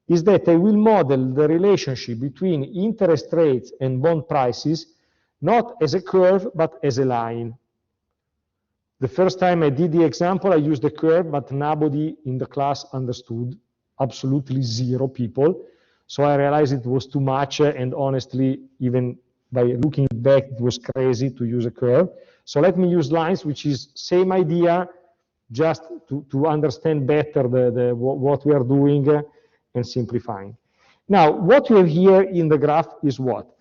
A: is that I will model the relationship between interest rates and bond prices not as a curve, but as a line. The first time I did the example, I used the curve, but nobody in the class understood, absolutely zero people. So I realized it was too much, and honestly, even by looking back, it was crazy to use a curve. So let me use lines, which is same idea, just to understand better what we are doing and simplifying. Now, what we have here in the graph is what?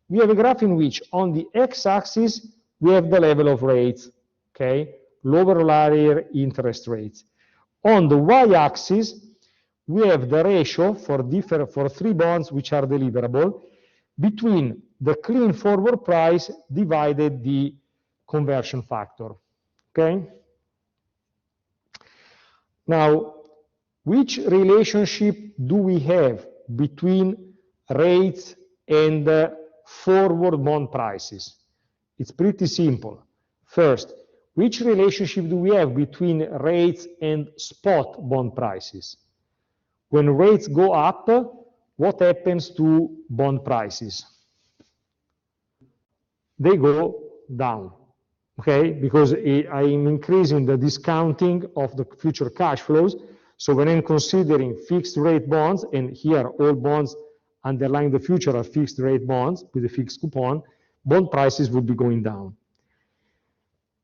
A: We have a graph in which on the x-axis, we have the level of rates, okay? Lower or higher interest rates. On the y-axis, we have the ratio for three bonds which are deliverable between the clean forward price divided the conversion factor, okay? Now, which relationship do we have between rates and forward bond prices? It's pretty simple. First, which relationship do we have between rates and spot bond prices? When rates go up, what happens to bond prices? They go down, okay? Because I'm increasing the discounting of the future cash flows. So when I'm considering fixed rate bonds, and here all bonds underlying the future are fixed rate bonds with a fixed coupon, bond prices would be going down.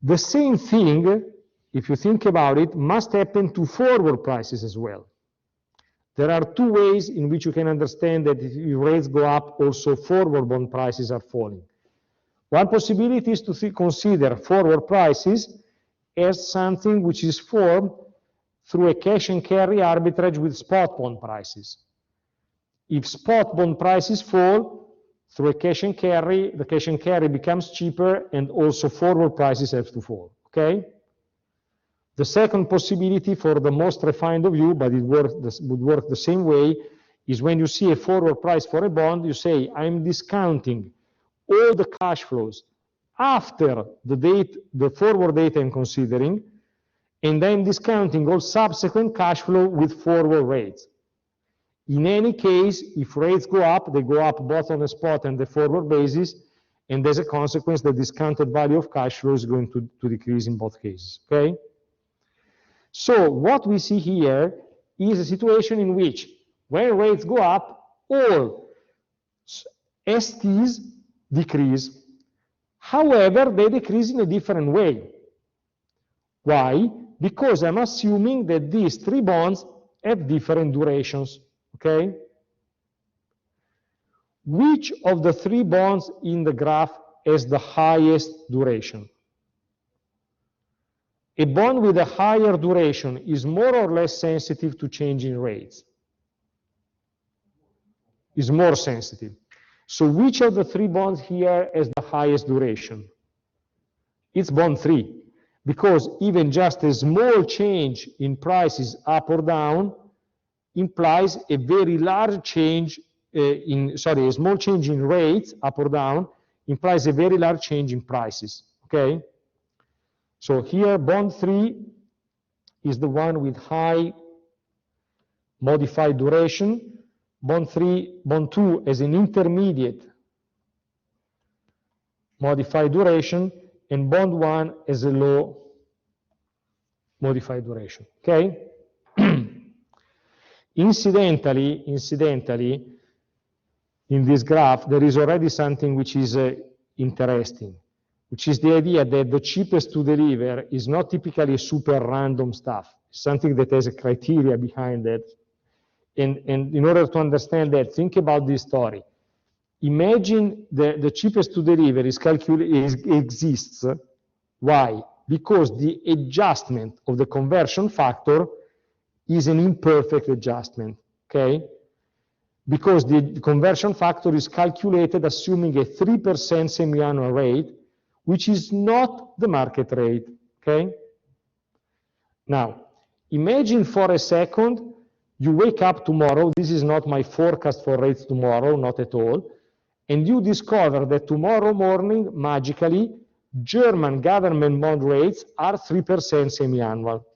A: The same thing, if you think about it, must happen to forward prices as well. There are two ways in which you can understand that if rates go up, also forward bond prices are falling. One possibility is to consider forward prices as something which is formed through a cash and carry arbitrage with spot bond prices. If spot bond prices fall through a cash and carry, the cash and carry becomes cheaper and also forward prices have to fall, okay? The second possibility for the most refined of you, but it would work the same way, is when you see a forward price for a bond, you say, I'm discounting all the cash flows after the forward date I'm considering, and I'm discounting all subsequent cash flow with forward rates. In any case, if rates go up, they go up both on the spot and the forward basis, and as a consequence, the discounted value of cash flow is going to decrease in both cases, okay? So what we see here is a situation in which when rates go up, all STs decrease. However, they decrease in a different way. Why? Because I'm assuming that these three bonds have different durations, okay? Which of the three bonds in the graph has the highest duration. A bond with a higher duration is more or less sensitive to changing rates. Is more sensitive. So which of the three bonds here has the highest duration? It's bond 3, because even just a small change in prices up or down implies a very large change a small change in rates up or down implies a very large change in prices, okay? So here bond 3 is the one with high modified duration. Bond 2 has an intermediate modified duration, and bond 1 has a low modified duration, okay? Incidentally, in this graph, there is already something which is interesting, which is the idea that the cheapest to deliver is not typically a super random stuff. It's something that has a criteria behind it. And in order to understand that, think about this story. Imagine the cheapest to deliver exists. Why? Because the adjustment of the conversion factor is an imperfect adjustment, okay? Because the conversion factor is calculated assuming a 3% semi-annual rate, which is not the market rate, okay? Now, imagine for a second you wake up tomorrow, this is not my forecast for rates tomorrow, not at all, and you discover that tomorrow morning, magically, German government bond rates are 3% semi-annual.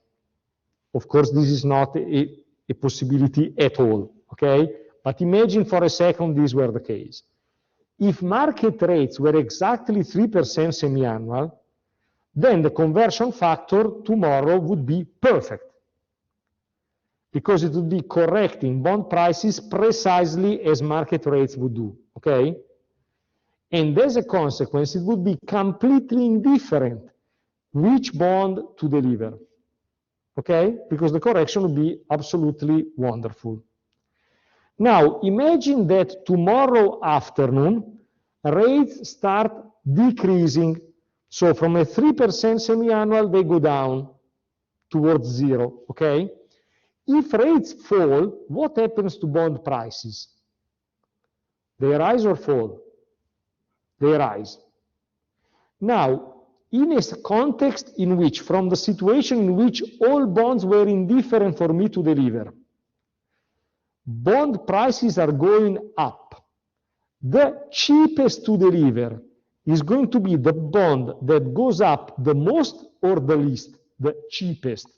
A: Of course, this is not a possibility at all, okay? But imagine for a second this were the case. If market rates were exactly 3% semi-annual, then the conversion factor tomorrow would be perfect, because it would be correcting bond prices precisely as market rates would do, okay? And as a consequence, it would be completely indifferent which bond to deliver, okay? Because the correction would be absolutely wonderful. Now, imagine that tomorrow afternoon, rates start decreasing. So from a 3% semi-annual, they go down towards 0, okay? If rates fall, what happens to bond prices? They rise or fall? They rise. Now, in a context in which, from the situation in which all bonds were indifferent for me to deliver, bond prices are going up, the cheapest to deliver is going to be the bond that goes up the most or the least, the cheapest,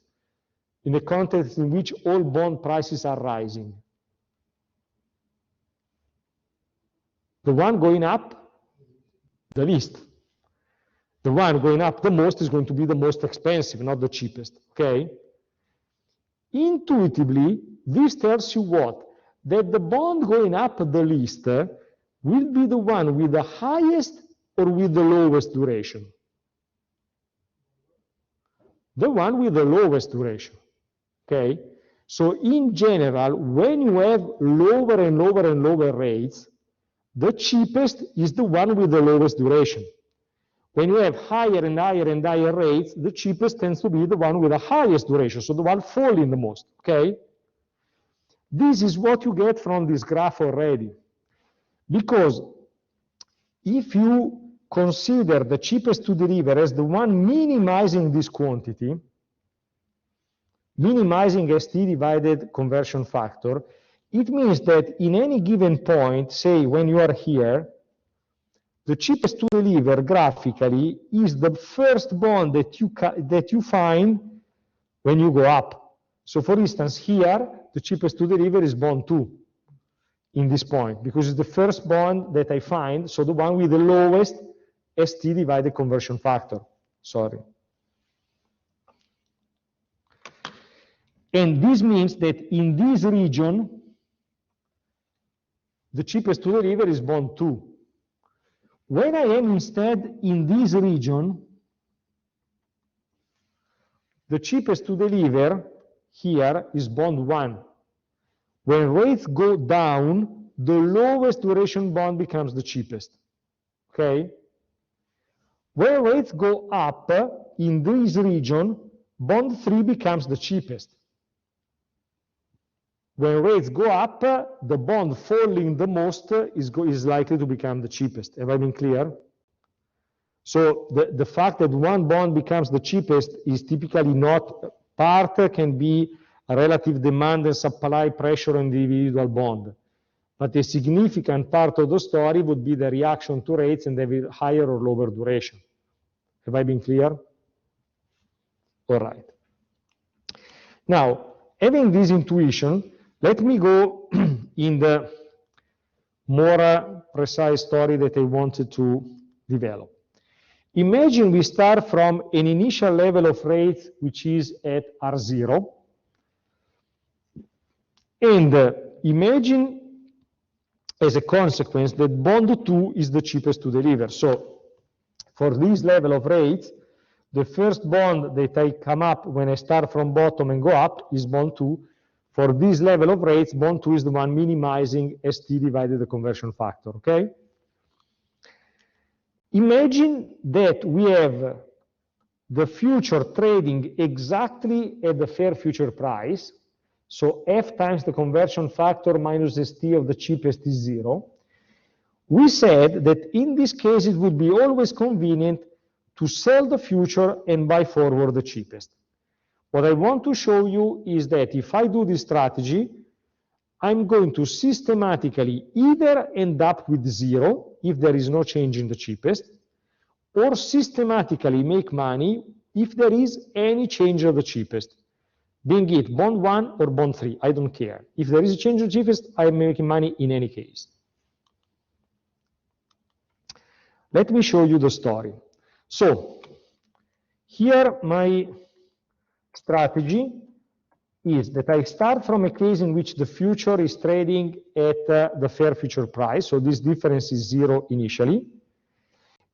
A: in a context in which all bond prices are rising. The one going up, the least. The one going up the most is going to be the most expensive, not the cheapest, okay? Intuitively, this tells you what? That the bond going up the least will be the one with the highest or with the lowest duration? The one with the lowest duration, okay? So in general, when you have lower and lower and lower rates, the cheapest is the one with the lowest duration. When you have higher and higher and higher rates, the cheapest tends to be the one with the highest duration, so the one falling the most, okay? This is what you get from this graph already. Because if you consider the cheapest to deliver as the one minimizing this quantity, minimizing ST divided conversion factor, it means that in any given point, say when you are here, the cheapest to deliver graphically is the first bond that you find when you go up. So for instance, here, the cheapest to deliver is bond 2 in this point, because it's the first bond that I find, so the one with the lowest ST divided conversion factor. Sorry. And this means that in this region, the cheapest to deliver is bond 2. When I am instead in this region, the cheapest to deliver here is bond 1. When rates go down, the lowest duration bond becomes the cheapest. Okay? When rates go up in this region, bond 3 becomes the cheapest. When rates go up, the bond falling the most is likely to become the cheapest. Have I been clear? So the fact that one bond becomes the cheapest is typically not, part can be a relative demand and supply pressure on the individual bond. But a significant part of the story would be the reaction to rates and the higher or lower duration. Have I been clear? All right. Now, having this intuition, let me go in the more precise story that I wanted to develop. Imagine we start from an initial level of rates which is at R0, and imagine as a consequence that bond 2 is the cheapest to deliver. So for this level of rates, the first bond that I come up when I start from bottom and go up is bond 2. For this level of rates, bond 2 is the one minimizing ST divided the conversion factor, okay? Imagine that we have the future trading exactly at the fair future price, so F times the conversion factor minus ST of the cheapest is 0. We said that in this case it would be always convenient to sell the future and buy forward the cheapest. What I want to show you is that if I do this strategy, I'm going to systematically either end up with 0 if there is no change in the cheapest, or systematically make money if there is any change of the cheapest, being it bond 1 or bond 3, I don't care. If there is a change of the cheapest, I'm making money in any case. Let me show you the story. So, here my strategy is that I start from a case in which the future is trading at the fair future price, so this difference is 0 initially.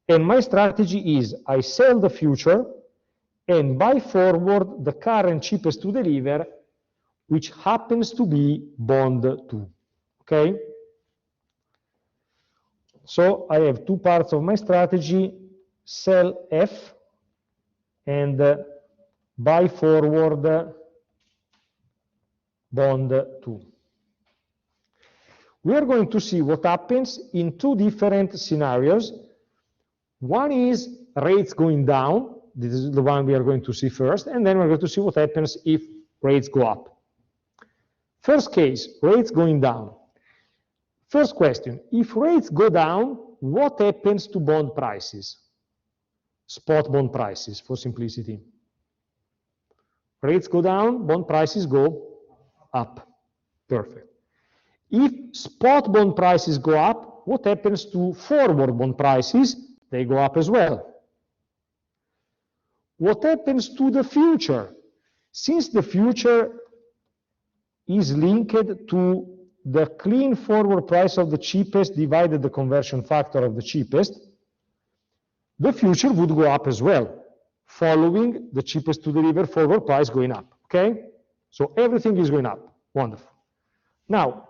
A: And my strategy is I sell the future and buy forward the current cheapest to deliver, which happens to be bond 2, okay? So I have two parts of my strategy, sell F and buy forward bond 2. We are going to see what happens in two different scenarios. One is rates going down. This is the one we are going to see first, and then we're going to see what happens if rates go up. First case, rates going down. First question, if rates go down, what happens to bond prices? Spot bond prices, for simplicity. Rates go down, bond prices go up. Perfect. If spot bond prices go up, what happens to forward bond prices? They go up as well. What happens to the future? Since the future is linked to the clean forward price of the cheapest divided the conversion factor of the cheapest, the future would go up as well, following the cheapest to deliver forward price going up, okay? So everything is going up, wonderful. Now,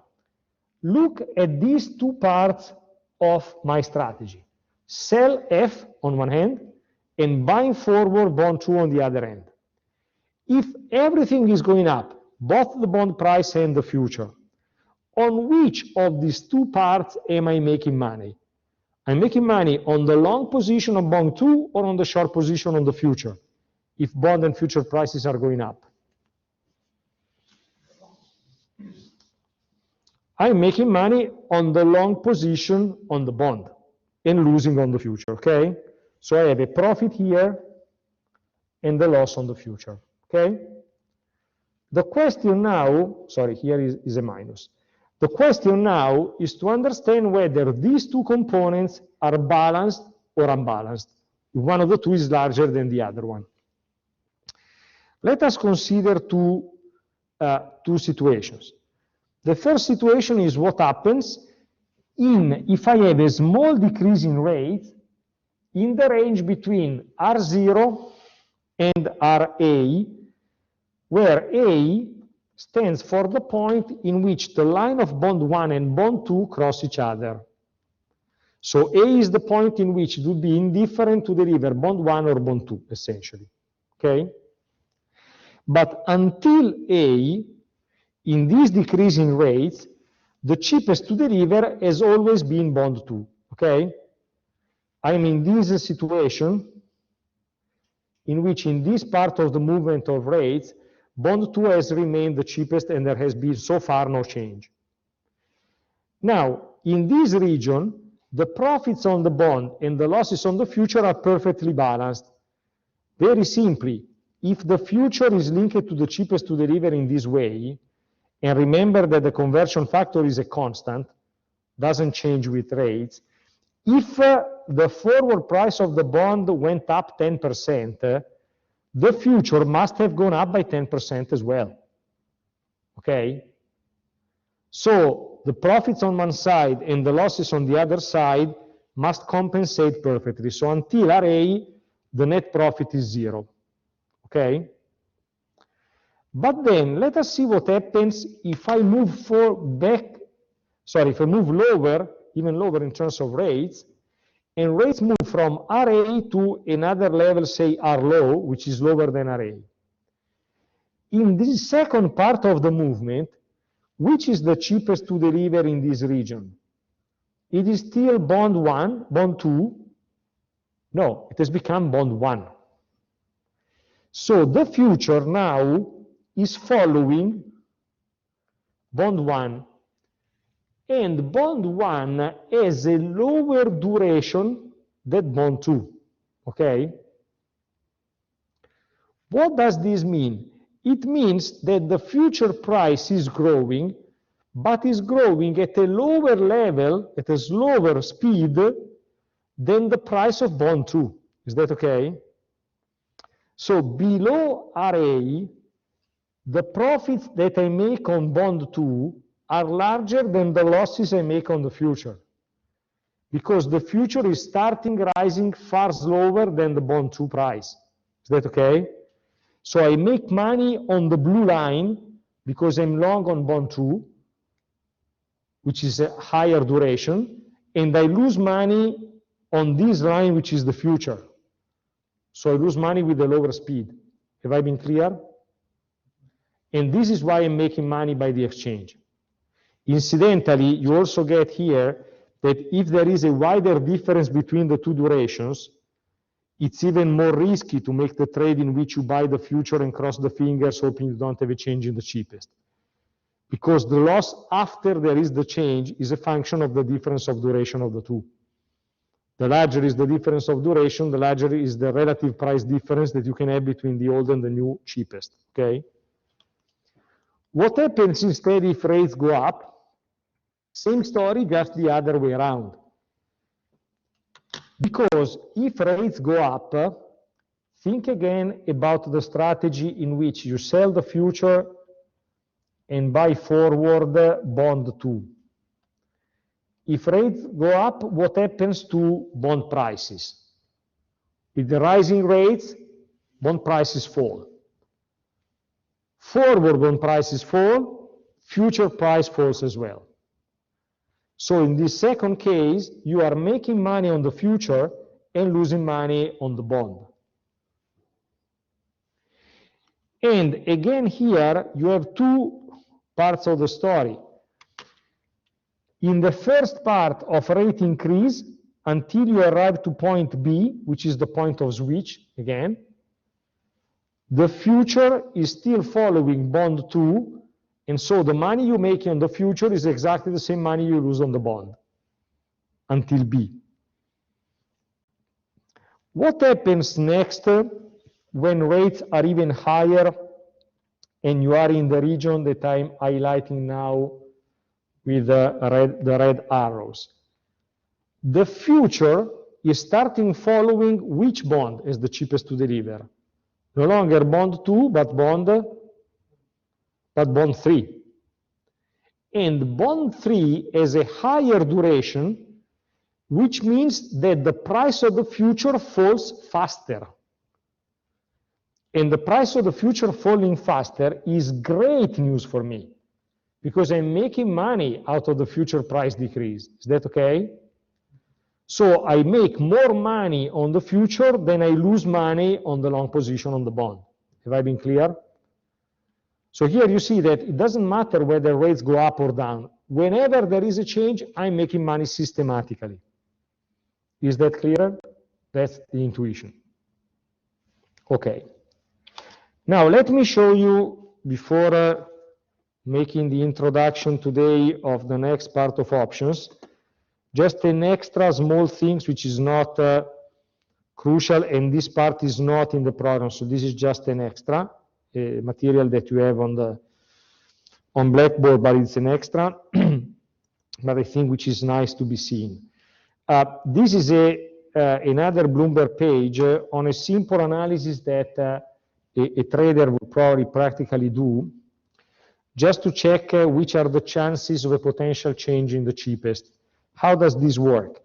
A: look at these two parts of my strategy. Sell F on one hand, and buying forward bond 2 on the other end. If everything is going up, both the bond price and the future, on which of these two parts am I making money? I'm making money on the long position of bond 2 or on the short position on the future, if bond and future prices are going up. I'm making money on the long position on the bond and losing on the future, okay? So I have a profit here and the loss on the future, okay? The question now, sorry, here is a minus. The question now is to understand whether these two components are balanced or unbalanced. One of the two is larger than the other one. Let us consider two situations. The first situation is what happens if I have a small decrease in rates in the range between R0 and RA, where A stands for the point in which the line of bond 1 and bond 2 cross each other. So A is the point in which it would be indifferent to deliver bond 1 or bond 2, essentially. Okay? But until A, in this decreasing rates, the cheapest to deliver has always been bond 2. Okay? I'm in this situation in which in this part of the movement of rates, bond 2 has remained the cheapest and there has been so far no change. Now, in this region, the profits on the bond and the losses on the future are perfectly balanced. Very simply, if the future is linked to the cheapest to deliver in this way, and remember that the conversion factor is a constant, doesn't change with rates, if the forward price of the bond went up 10%, the future must have gone up by 10% as well. Okay? So the profits on one side and the losses on the other side must compensate perfectly. So until RA, the net profit is 0. Okay? But then let us see what happens if I move if I move lower, even lower in terms of rates, and rates move from RA to another level, say R low, which is lower than RA. In this second part of the movement, which is the cheapest to deliver in this region? It is still bond 1, bond 2. No, it has become bond 1. So the future now is following bond 1. And bond 1 has a lower duration than bond 2. Okay? What does this mean? It means that the future price is growing, but is growing at a lower level, at a slower speed than the price of bond 2. Is that okay? So below RA, the profits that I make on bond 2 are larger than the losses I make on the future, because the future is starting rising far slower than the bond 2 price. Is that okay? So I make money on the blue line because I'm long on bond 2, which is a higher duration, and I lose money on this line, which is the future. So I lose money with a lower speed. Have I been clear? And this is why I'm making money by the exchange. Incidentally, you also get here that if there is a wider difference between the two durations, it's even more risky to make the trade in which you buy the future and cross the fingers hoping you don't have a change in the cheapest. Because the loss after there is the change is a function of the difference of duration of the two. The larger is the difference of duration, the larger is the relative price difference that you can have between the old and the new cheapest. Okay? What happens instead if rates go up? Same story, just the other way around. Because if rates go up, think again about the strategy in which you sell the future and buy forward bond 2. If rates go up, what happens to bond prices? With the rising rates, bond prices fall. Forward bond prices fall, future price falls as well. So in this second case, you are making money on the future and losing money on the bond. And again here, you have two parts of the story. In the first part of rate increase, until you arrive to point B, which is the point of switch, again, the future is still following bond 2, and so the money you make on the future is exactly the same money you lose on the bond, until B. What happens next when rates are even higher and you are in the region that I'm highlighting now with the red arrows? The future is starting following which bond is the cheapest to deliver? No longer bond 2, but bond 3. And bond 3 has a higher duration, which means that the price of the future falls faster. And the price of the future falling faster is great news for me, because I'm making money out of the future price decrease. Is that okay? So I make more money on the future than I lose money on the long position on the bond. Have I been clear? So here you see that it doesn't matter whether rates go up or down. Whenever there is a change, I'm making money systematically. Is that clear? That's the intuition. Okay. Now let me show you, before making the introduction today of the next part of options, just an extra small things which is not crucial, and this part is not in the program, so this is just an extra material that you have on Blackboard, but it's an extra, but I think which is nice to be seen. This is another Bloomberg page on a simple analysis that a trader would probably practically do, just to check which are the chances of a potential change in the cheapest. How does this work?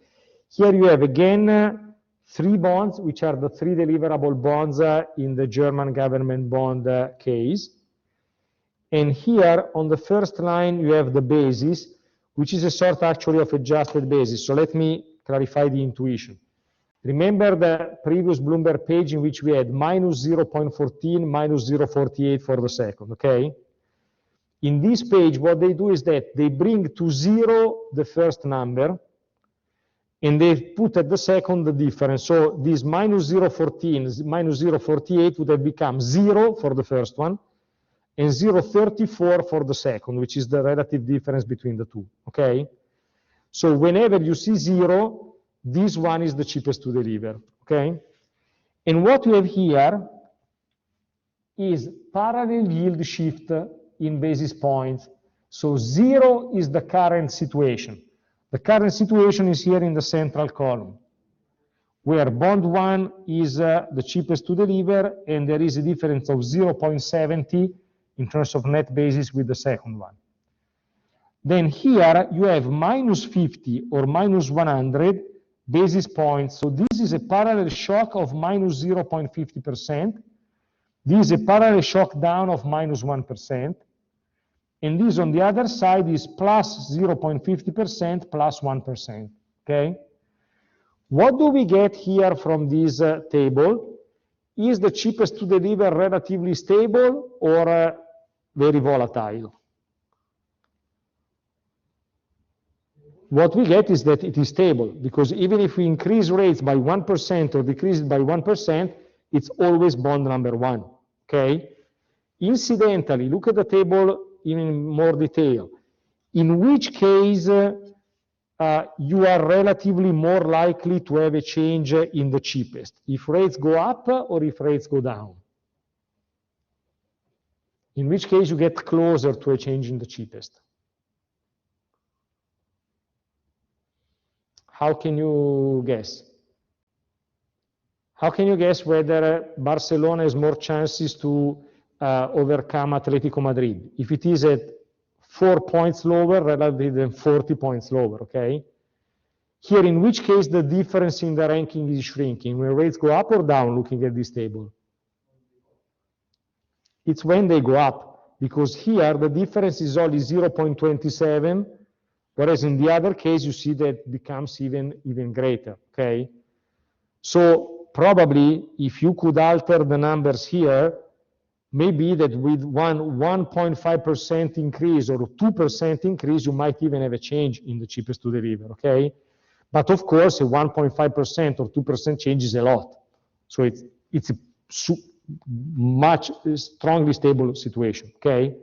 A: Here you have again 3 bonds, which are the 3 deliverable bonds in the German government bond case. And here on the first line you have the basis, which is a sort actually of adjusted basis. So let me clarify the intuition. Remember the previous Bloomberg page in which we had minus 0.14, minus 0.48 for the second, okay? In this page, what they do is that they bring to 0 the first number, and they put at the second the difference. So this minus 0.14, minus 0.48 would have become 0 for the first one, and 0.34 for the second, which is the relative difference between the two, okay? So whenever you see 0, this one is the cheapest to deliver, okay? And what we have here is parallel yield shift in basis points. So 0 is the current situation. The current situation is here in the central column, where bond 1 is the cheapest to deliver, and there is a difference of 0.70 in terms of net basis with the second one. Then here you have minus 50 or minus 100 basis points. So this is a parallel shock of minus 0.50%. This is a parallel shock down of minus 1%. And this on the other side is plus 0.50% plus 1%. Okay? What do we get here from this table? Is the cheapest to deliver relatively stable or very volatile? What we get is that it is stable, because even if we increase rates by 1% or decrease it by 1%, it's always bond number 1, okay? Incidentally, look at the table in more detail. In which case you are relatively more likely to have a change in the cheapest, if rates go up or if rates go down? In which case you get closer to a change in the cheapest. How can you guess? How can you guess whether Barcelona has more chances to overcome Atletico Madrid? If it is at 4 points lower rather than 40 points lower, okay? Here, in which case the difference in the ranking is shrinking, when rates go up or down, looking at this table? It's when they go up, because here the difference is only 0.27, whereas in the other case, you see that it becomes even greater, okay? So probably, if you could alter the numbers here, maybe that with 1.5% increase or 2% increase, you might even have a change in the cheapest to deliver, okay? But of course, a 1.5% or 2% change is a lot. So it's a much strongly stable situation, okay?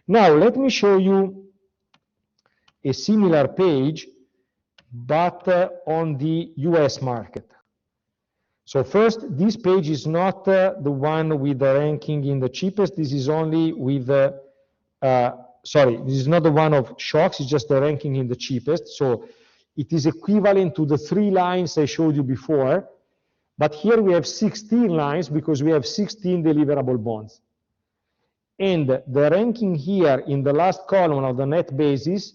A: Now, let me show you a similar page, but on the US market. So first, this page is not the one with the ranking in the cheapest. This is only with, sorry, this is not the one of shocks, it's just the ranking in the cheapest. So it is equivalent to the 3 lines I showed you before, but here we have 16 lines because we have 16 deliverable bonds. And the ranking here in the last column of the net basis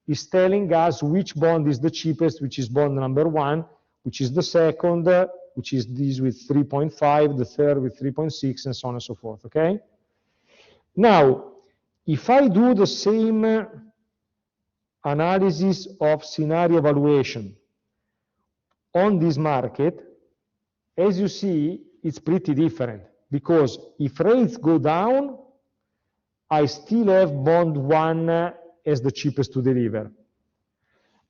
A: is telling us which bond is the cheapest, which is bond number 1, which is the second, which is this with 3.5, the third with 3.6, and so on and so forth, okay? Now, if I do the same analysis of scenario evaluation on this market, as you see, it's pretty different, because if rates go down, I still have bond 1 as the cheapest to deliver.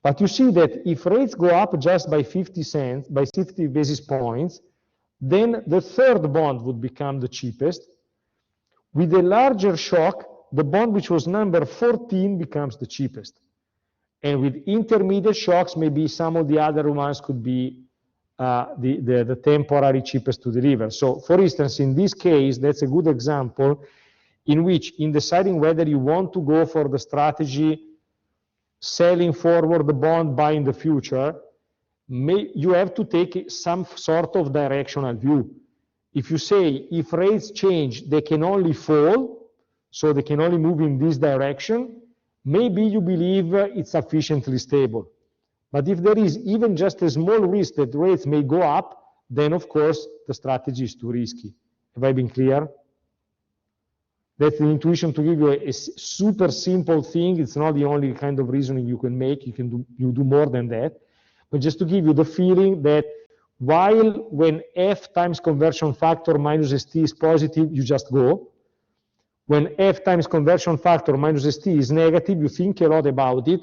A: But you see that if rates go up just by 50 cents, by 50 basis points, then the third bond would become the cheapest. With a larger shock, the bond which was number 14 becomes the cheapest. And with intermediate shocks, maybe some of the other ones could be the temporary cheapest to deliver. So, for instance, in this case, that's a good example in which, in deciding whether you want to go for the strategy selling forward the bond, buying the future, you have to take some sort of directional view. If you say, if rates change, they can only fall, so they can only move in this direction, maybe you believe it's sufficiently stable. But if there is even just a small risk that rates may go up, then of course the strategy is too risky. Have I been clear? That's the intuition to give you a super simple thing. It's not the only kind of reasoning you can make. You do more than that. But just to give you the feeling that while when F times conversion factor minus ST is positive, you just go. When F times conversion factor minus ST is negative, you think a lot about it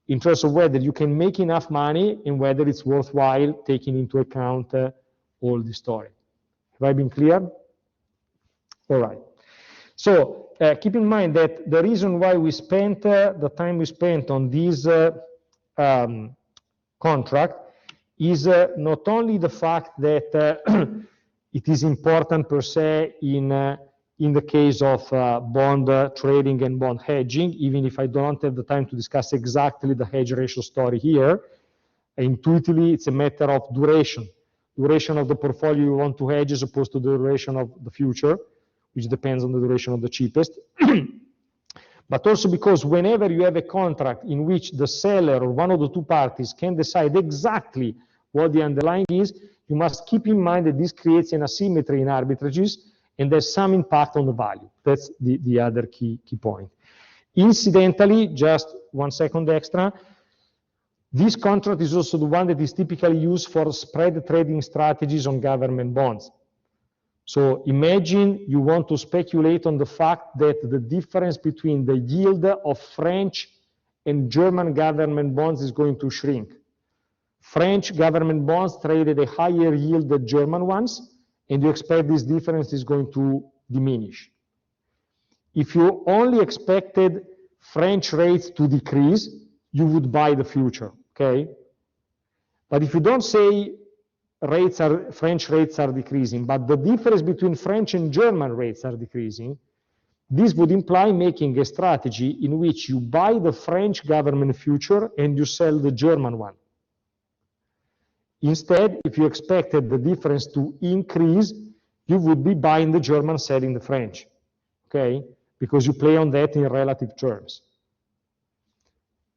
A: in terms of whether you can make enough money and whether it's worthwhile taking into account all the story. Have I been clear? All right. So keep in mind that the reason why we spent the time we spent on this contract is not only the fact that it is important per se in the case of bond trading and bond hedging, even if I don't have the time to discuss exactly the hedge ratio story here. Intuitively, it's a matter of duration of the portfolio you want to hedge as opposed to the duration of the future, which depends on the duration of the cheapest. But also because whenever you have a contract in which the seller or one of the two parties can decide exactly what the underlying is, you must keep in mind that this creates an asymmetry in arbitrages and there's some impact on the value. That's the other key point. Incidentally, just 1 second extra, this contract is also the one that is typically used for spread trading strategies on government bonds. So imagine you want to speculate on the fact that the difference between the yield of French and German government bonds is going to shrink. French government bonds trade at a higher yield than German ones, and you expect this difference is going to diminish. If you only expected French rates to decrease, you would buy the future, okay? But if you don't say French rates are decreasing, but the difference between French and German rates are decreasing, this would imply making a strategy in which you buy the French government future and you sell the German one. Instead, if you expected the difference to increase, you would be buying the German, selling the French, okay? Because you play on that in relative terms.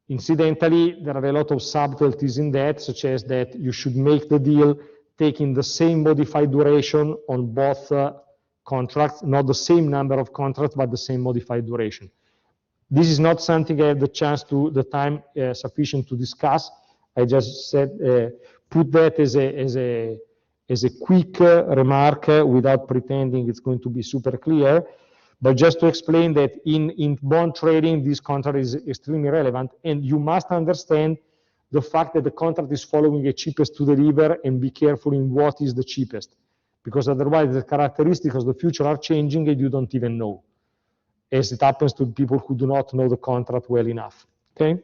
A: Incidentally, there are a lot of subtleties in that, such as that you should make the deal taking the same modified duration on both contracts, not the same number of contracts, but the same modified duration. This is not something I have the time sufficient to discuss. I just said, put that as a quick remark without pretending it's going to be super clear. But just to explain that in bond trading, this contract is extremely relevant, and you must understand the fact that the contract is following a cheapest to deliver, and be careful in what is the cheapest, because otherwise the characteristics of the future are changing and you don't even know, as it happens to people who do not know the contract well enough, okay?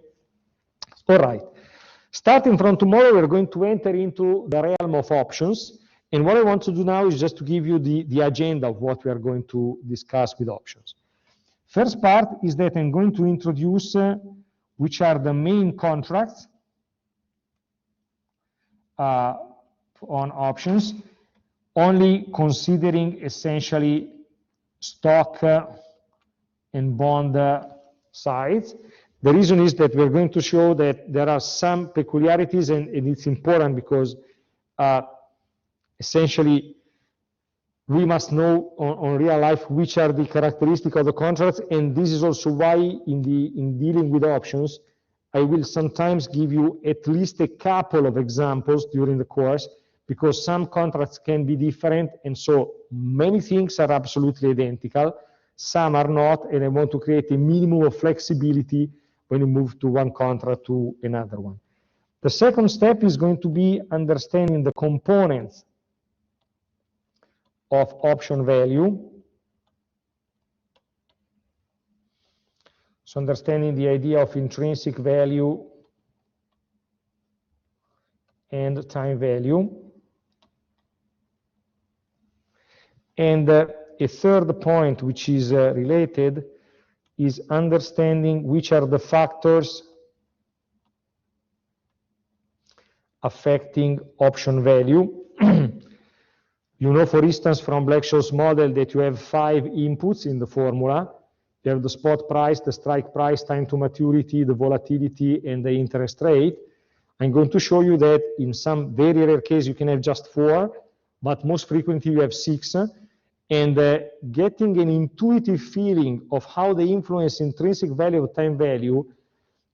A: All right. Starting from tomorrow, we're going to enter into the realm of options. And what I want to do now is just to give you the agenda of what we are going to discuss with options. First part is that I'm going to introduce which are the main contracts on options, only considering essentially stock and bond sides. The reason is that we're going to show that there are some peculiarities, and it's important because essentially we must know on real life which are the characteristics of the contracts, and this is also why in dealing with options, I will sometimes give you at least a couple of examples during the course, because some contracts can be different, and so many things are absolutely identical, some are not, and I want to create a minimum of flexibility when you move to one contract to another one. The second step is going to be understanding the components of option value. So understanding the idea of intrinsic value and time value. And a third point which is related is understanding which are the factors affecting option value. You know, for instance, from Black-Scholes model that you have 5 inputs in the formula. You have the spot price, the strike price, time to maturity, the volatility, and the interest rate. I'm going to show you that in some very rare case you can have just 4, but most frequently you have 6. And getting an intuitive feeling of how they influence intrinsic value or time value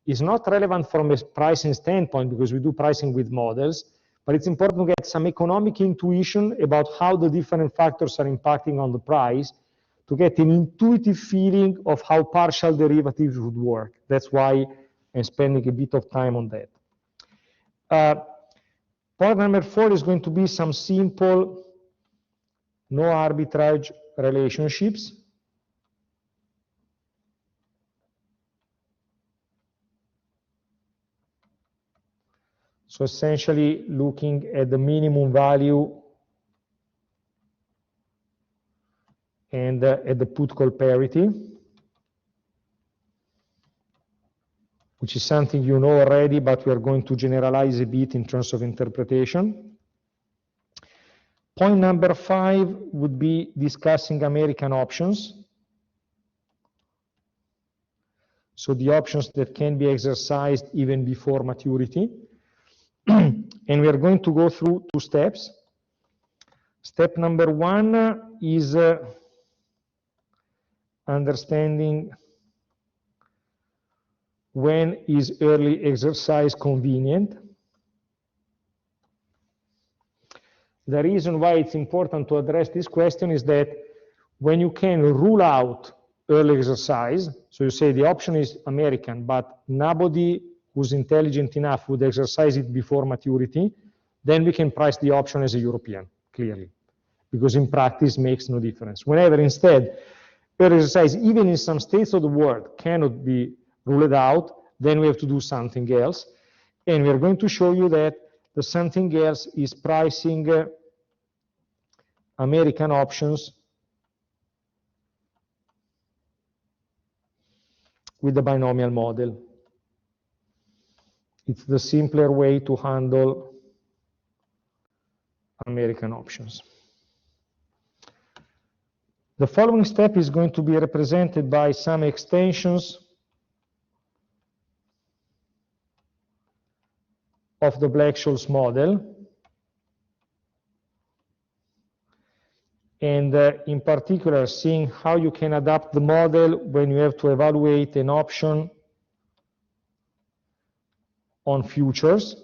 A: is not relevant from a pricing standpoint, because we do pricing with models, but it's important to get some economic intuition about how the different factors are impacting on the price, to get an intuitive feeling of how partial derivatives would work. That's why I'm spending a bit of time on that. Point number 4 is going to be some simple no arbitrage relationships. So essentially looking at the minimum value and at the put-call parity, which is something you know already, but we are going to generalize a bit in terms of interpretation. Point number 5 would be discussing American options. So the options that can be exercised even before maturity. And we are going to go through 2 steps. Step number 1 is understanding when is early exercise convenient. The reason why it's important to address this question is that when you can rule out early exercise, so you say the option is American, but nobody who's intelligent enough would exercise it before maturity, then we can price the option as a European, clearly, because in practice makes no difference. Whenever instead early exercise, even in some states of the world, cannot be ruled out, then we have to do something else. And we are going to show you that the something else is pricing American options with the binomial model. It's the simpler way to handle American options. The following step is going to be represented by some extensions of the Black-Scholes model. And in particular, seeing how you can adapt the model when you have to evaluate an option on futures.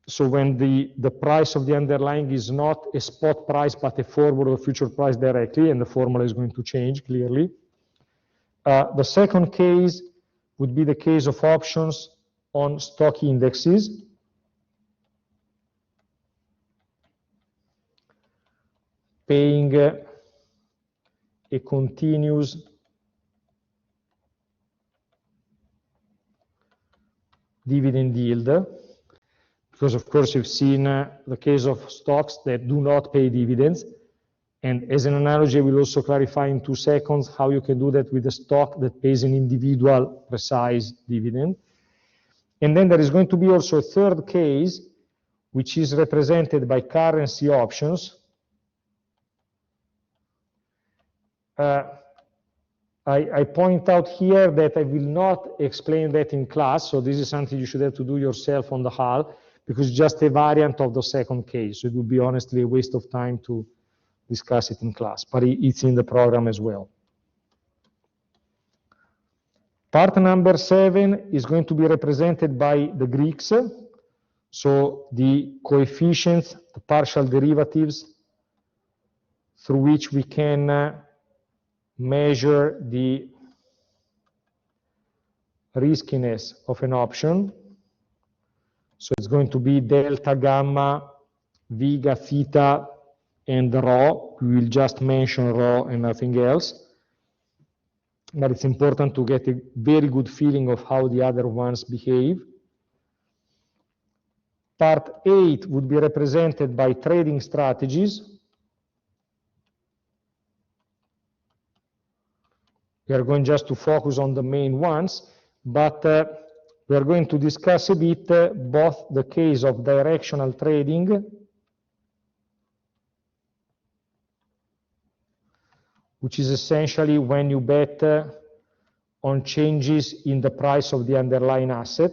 A: So when the price of the underlying is not a spot price, but a forward or future price directly, and the formula is going to change clearly. The second case would be the case of options on stock indexes. Paying a continuous dividend yield, because of course you've seen the case of stocks that do not pay dividends, and as an analogy I will also clarify in 2 seconds how you can do that with a stock that pays an individual precise dividend. And then there is going to be also a third case, which is represented by currency options. I point out here that I will not explain that in class, so this is something you should have to do yourself on the HAL, because it's just a variant of the second case. So it would be honestly a waste of time to discuss it in class, but it's in the program as well. Part number 7 is going to be represented by the Greeks, so the coefficients, the partial derivatives, through which we can measure the riskiness of an option. So it's going to be delta, gamma, vega, theta, and rho. We will just mention rho and nothing else. But it's important to get a very good feeling of how the other ones behave. Part 8 would be represented by trading strategies. We are going just to focus on the main ones, but we are going to discuss a bit both the case of directional trading, which is essentially when you bet on changes in the price of the underlying asset.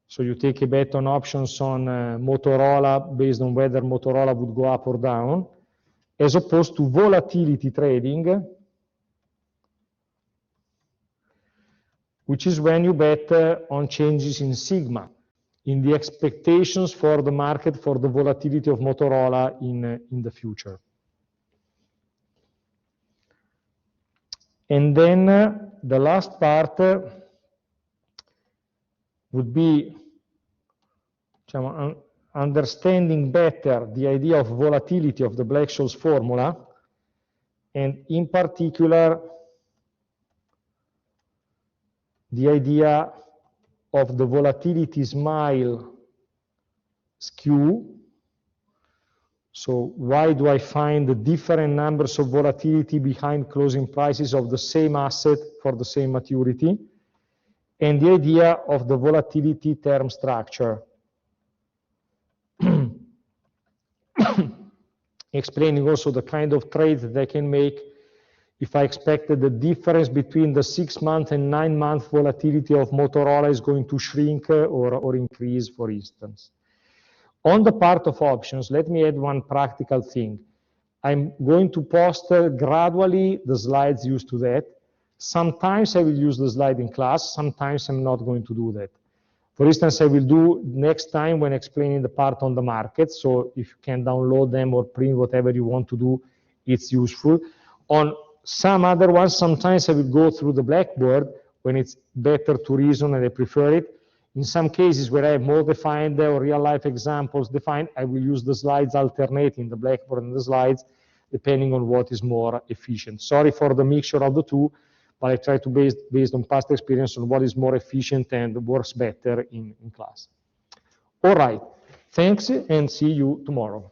A: So you take a bet on options on Motorola based on whether Motorola would go up or down, as opposed to volatility trading, which is when you bet on changes in sigma, in the expectations for the market for the volatility of Motorola in the future. And then the last part would be understanding better the idea of volatility of the Black-Scholes formula, and in particular the idea of the volatility smile skew. So why do I find the different numbers of volatility behind closing prices of the same asset for the same maturity? And the idea of the volatility term structure. Explaining also the kind of trades that I can make if I expected the difference between the 6-month and 9-month volatility of Motorola is going to shrink or increase, for instance. On the part of options, let me add one practical thing. I'm going to post gradually the slides used to that. Sometimes I will use the slide in class, sometimes I'm not going to do that. For instance, I will do next time when explaining the part on the market, so if you can download them or print whatever you want to do, it's useful. On some other ones, sometimes I will go through the Blackboard when it's better to reason and I prefer it. In some cases where I have more defined or real-life examples defined, I will use the slides alternating the Blackboard and the slides, depending on what is more efficient. Sorry for the mixture of the two, but I try to based on past experience on what is more efficient and works better in class. All right, thanks and see you tomorrow.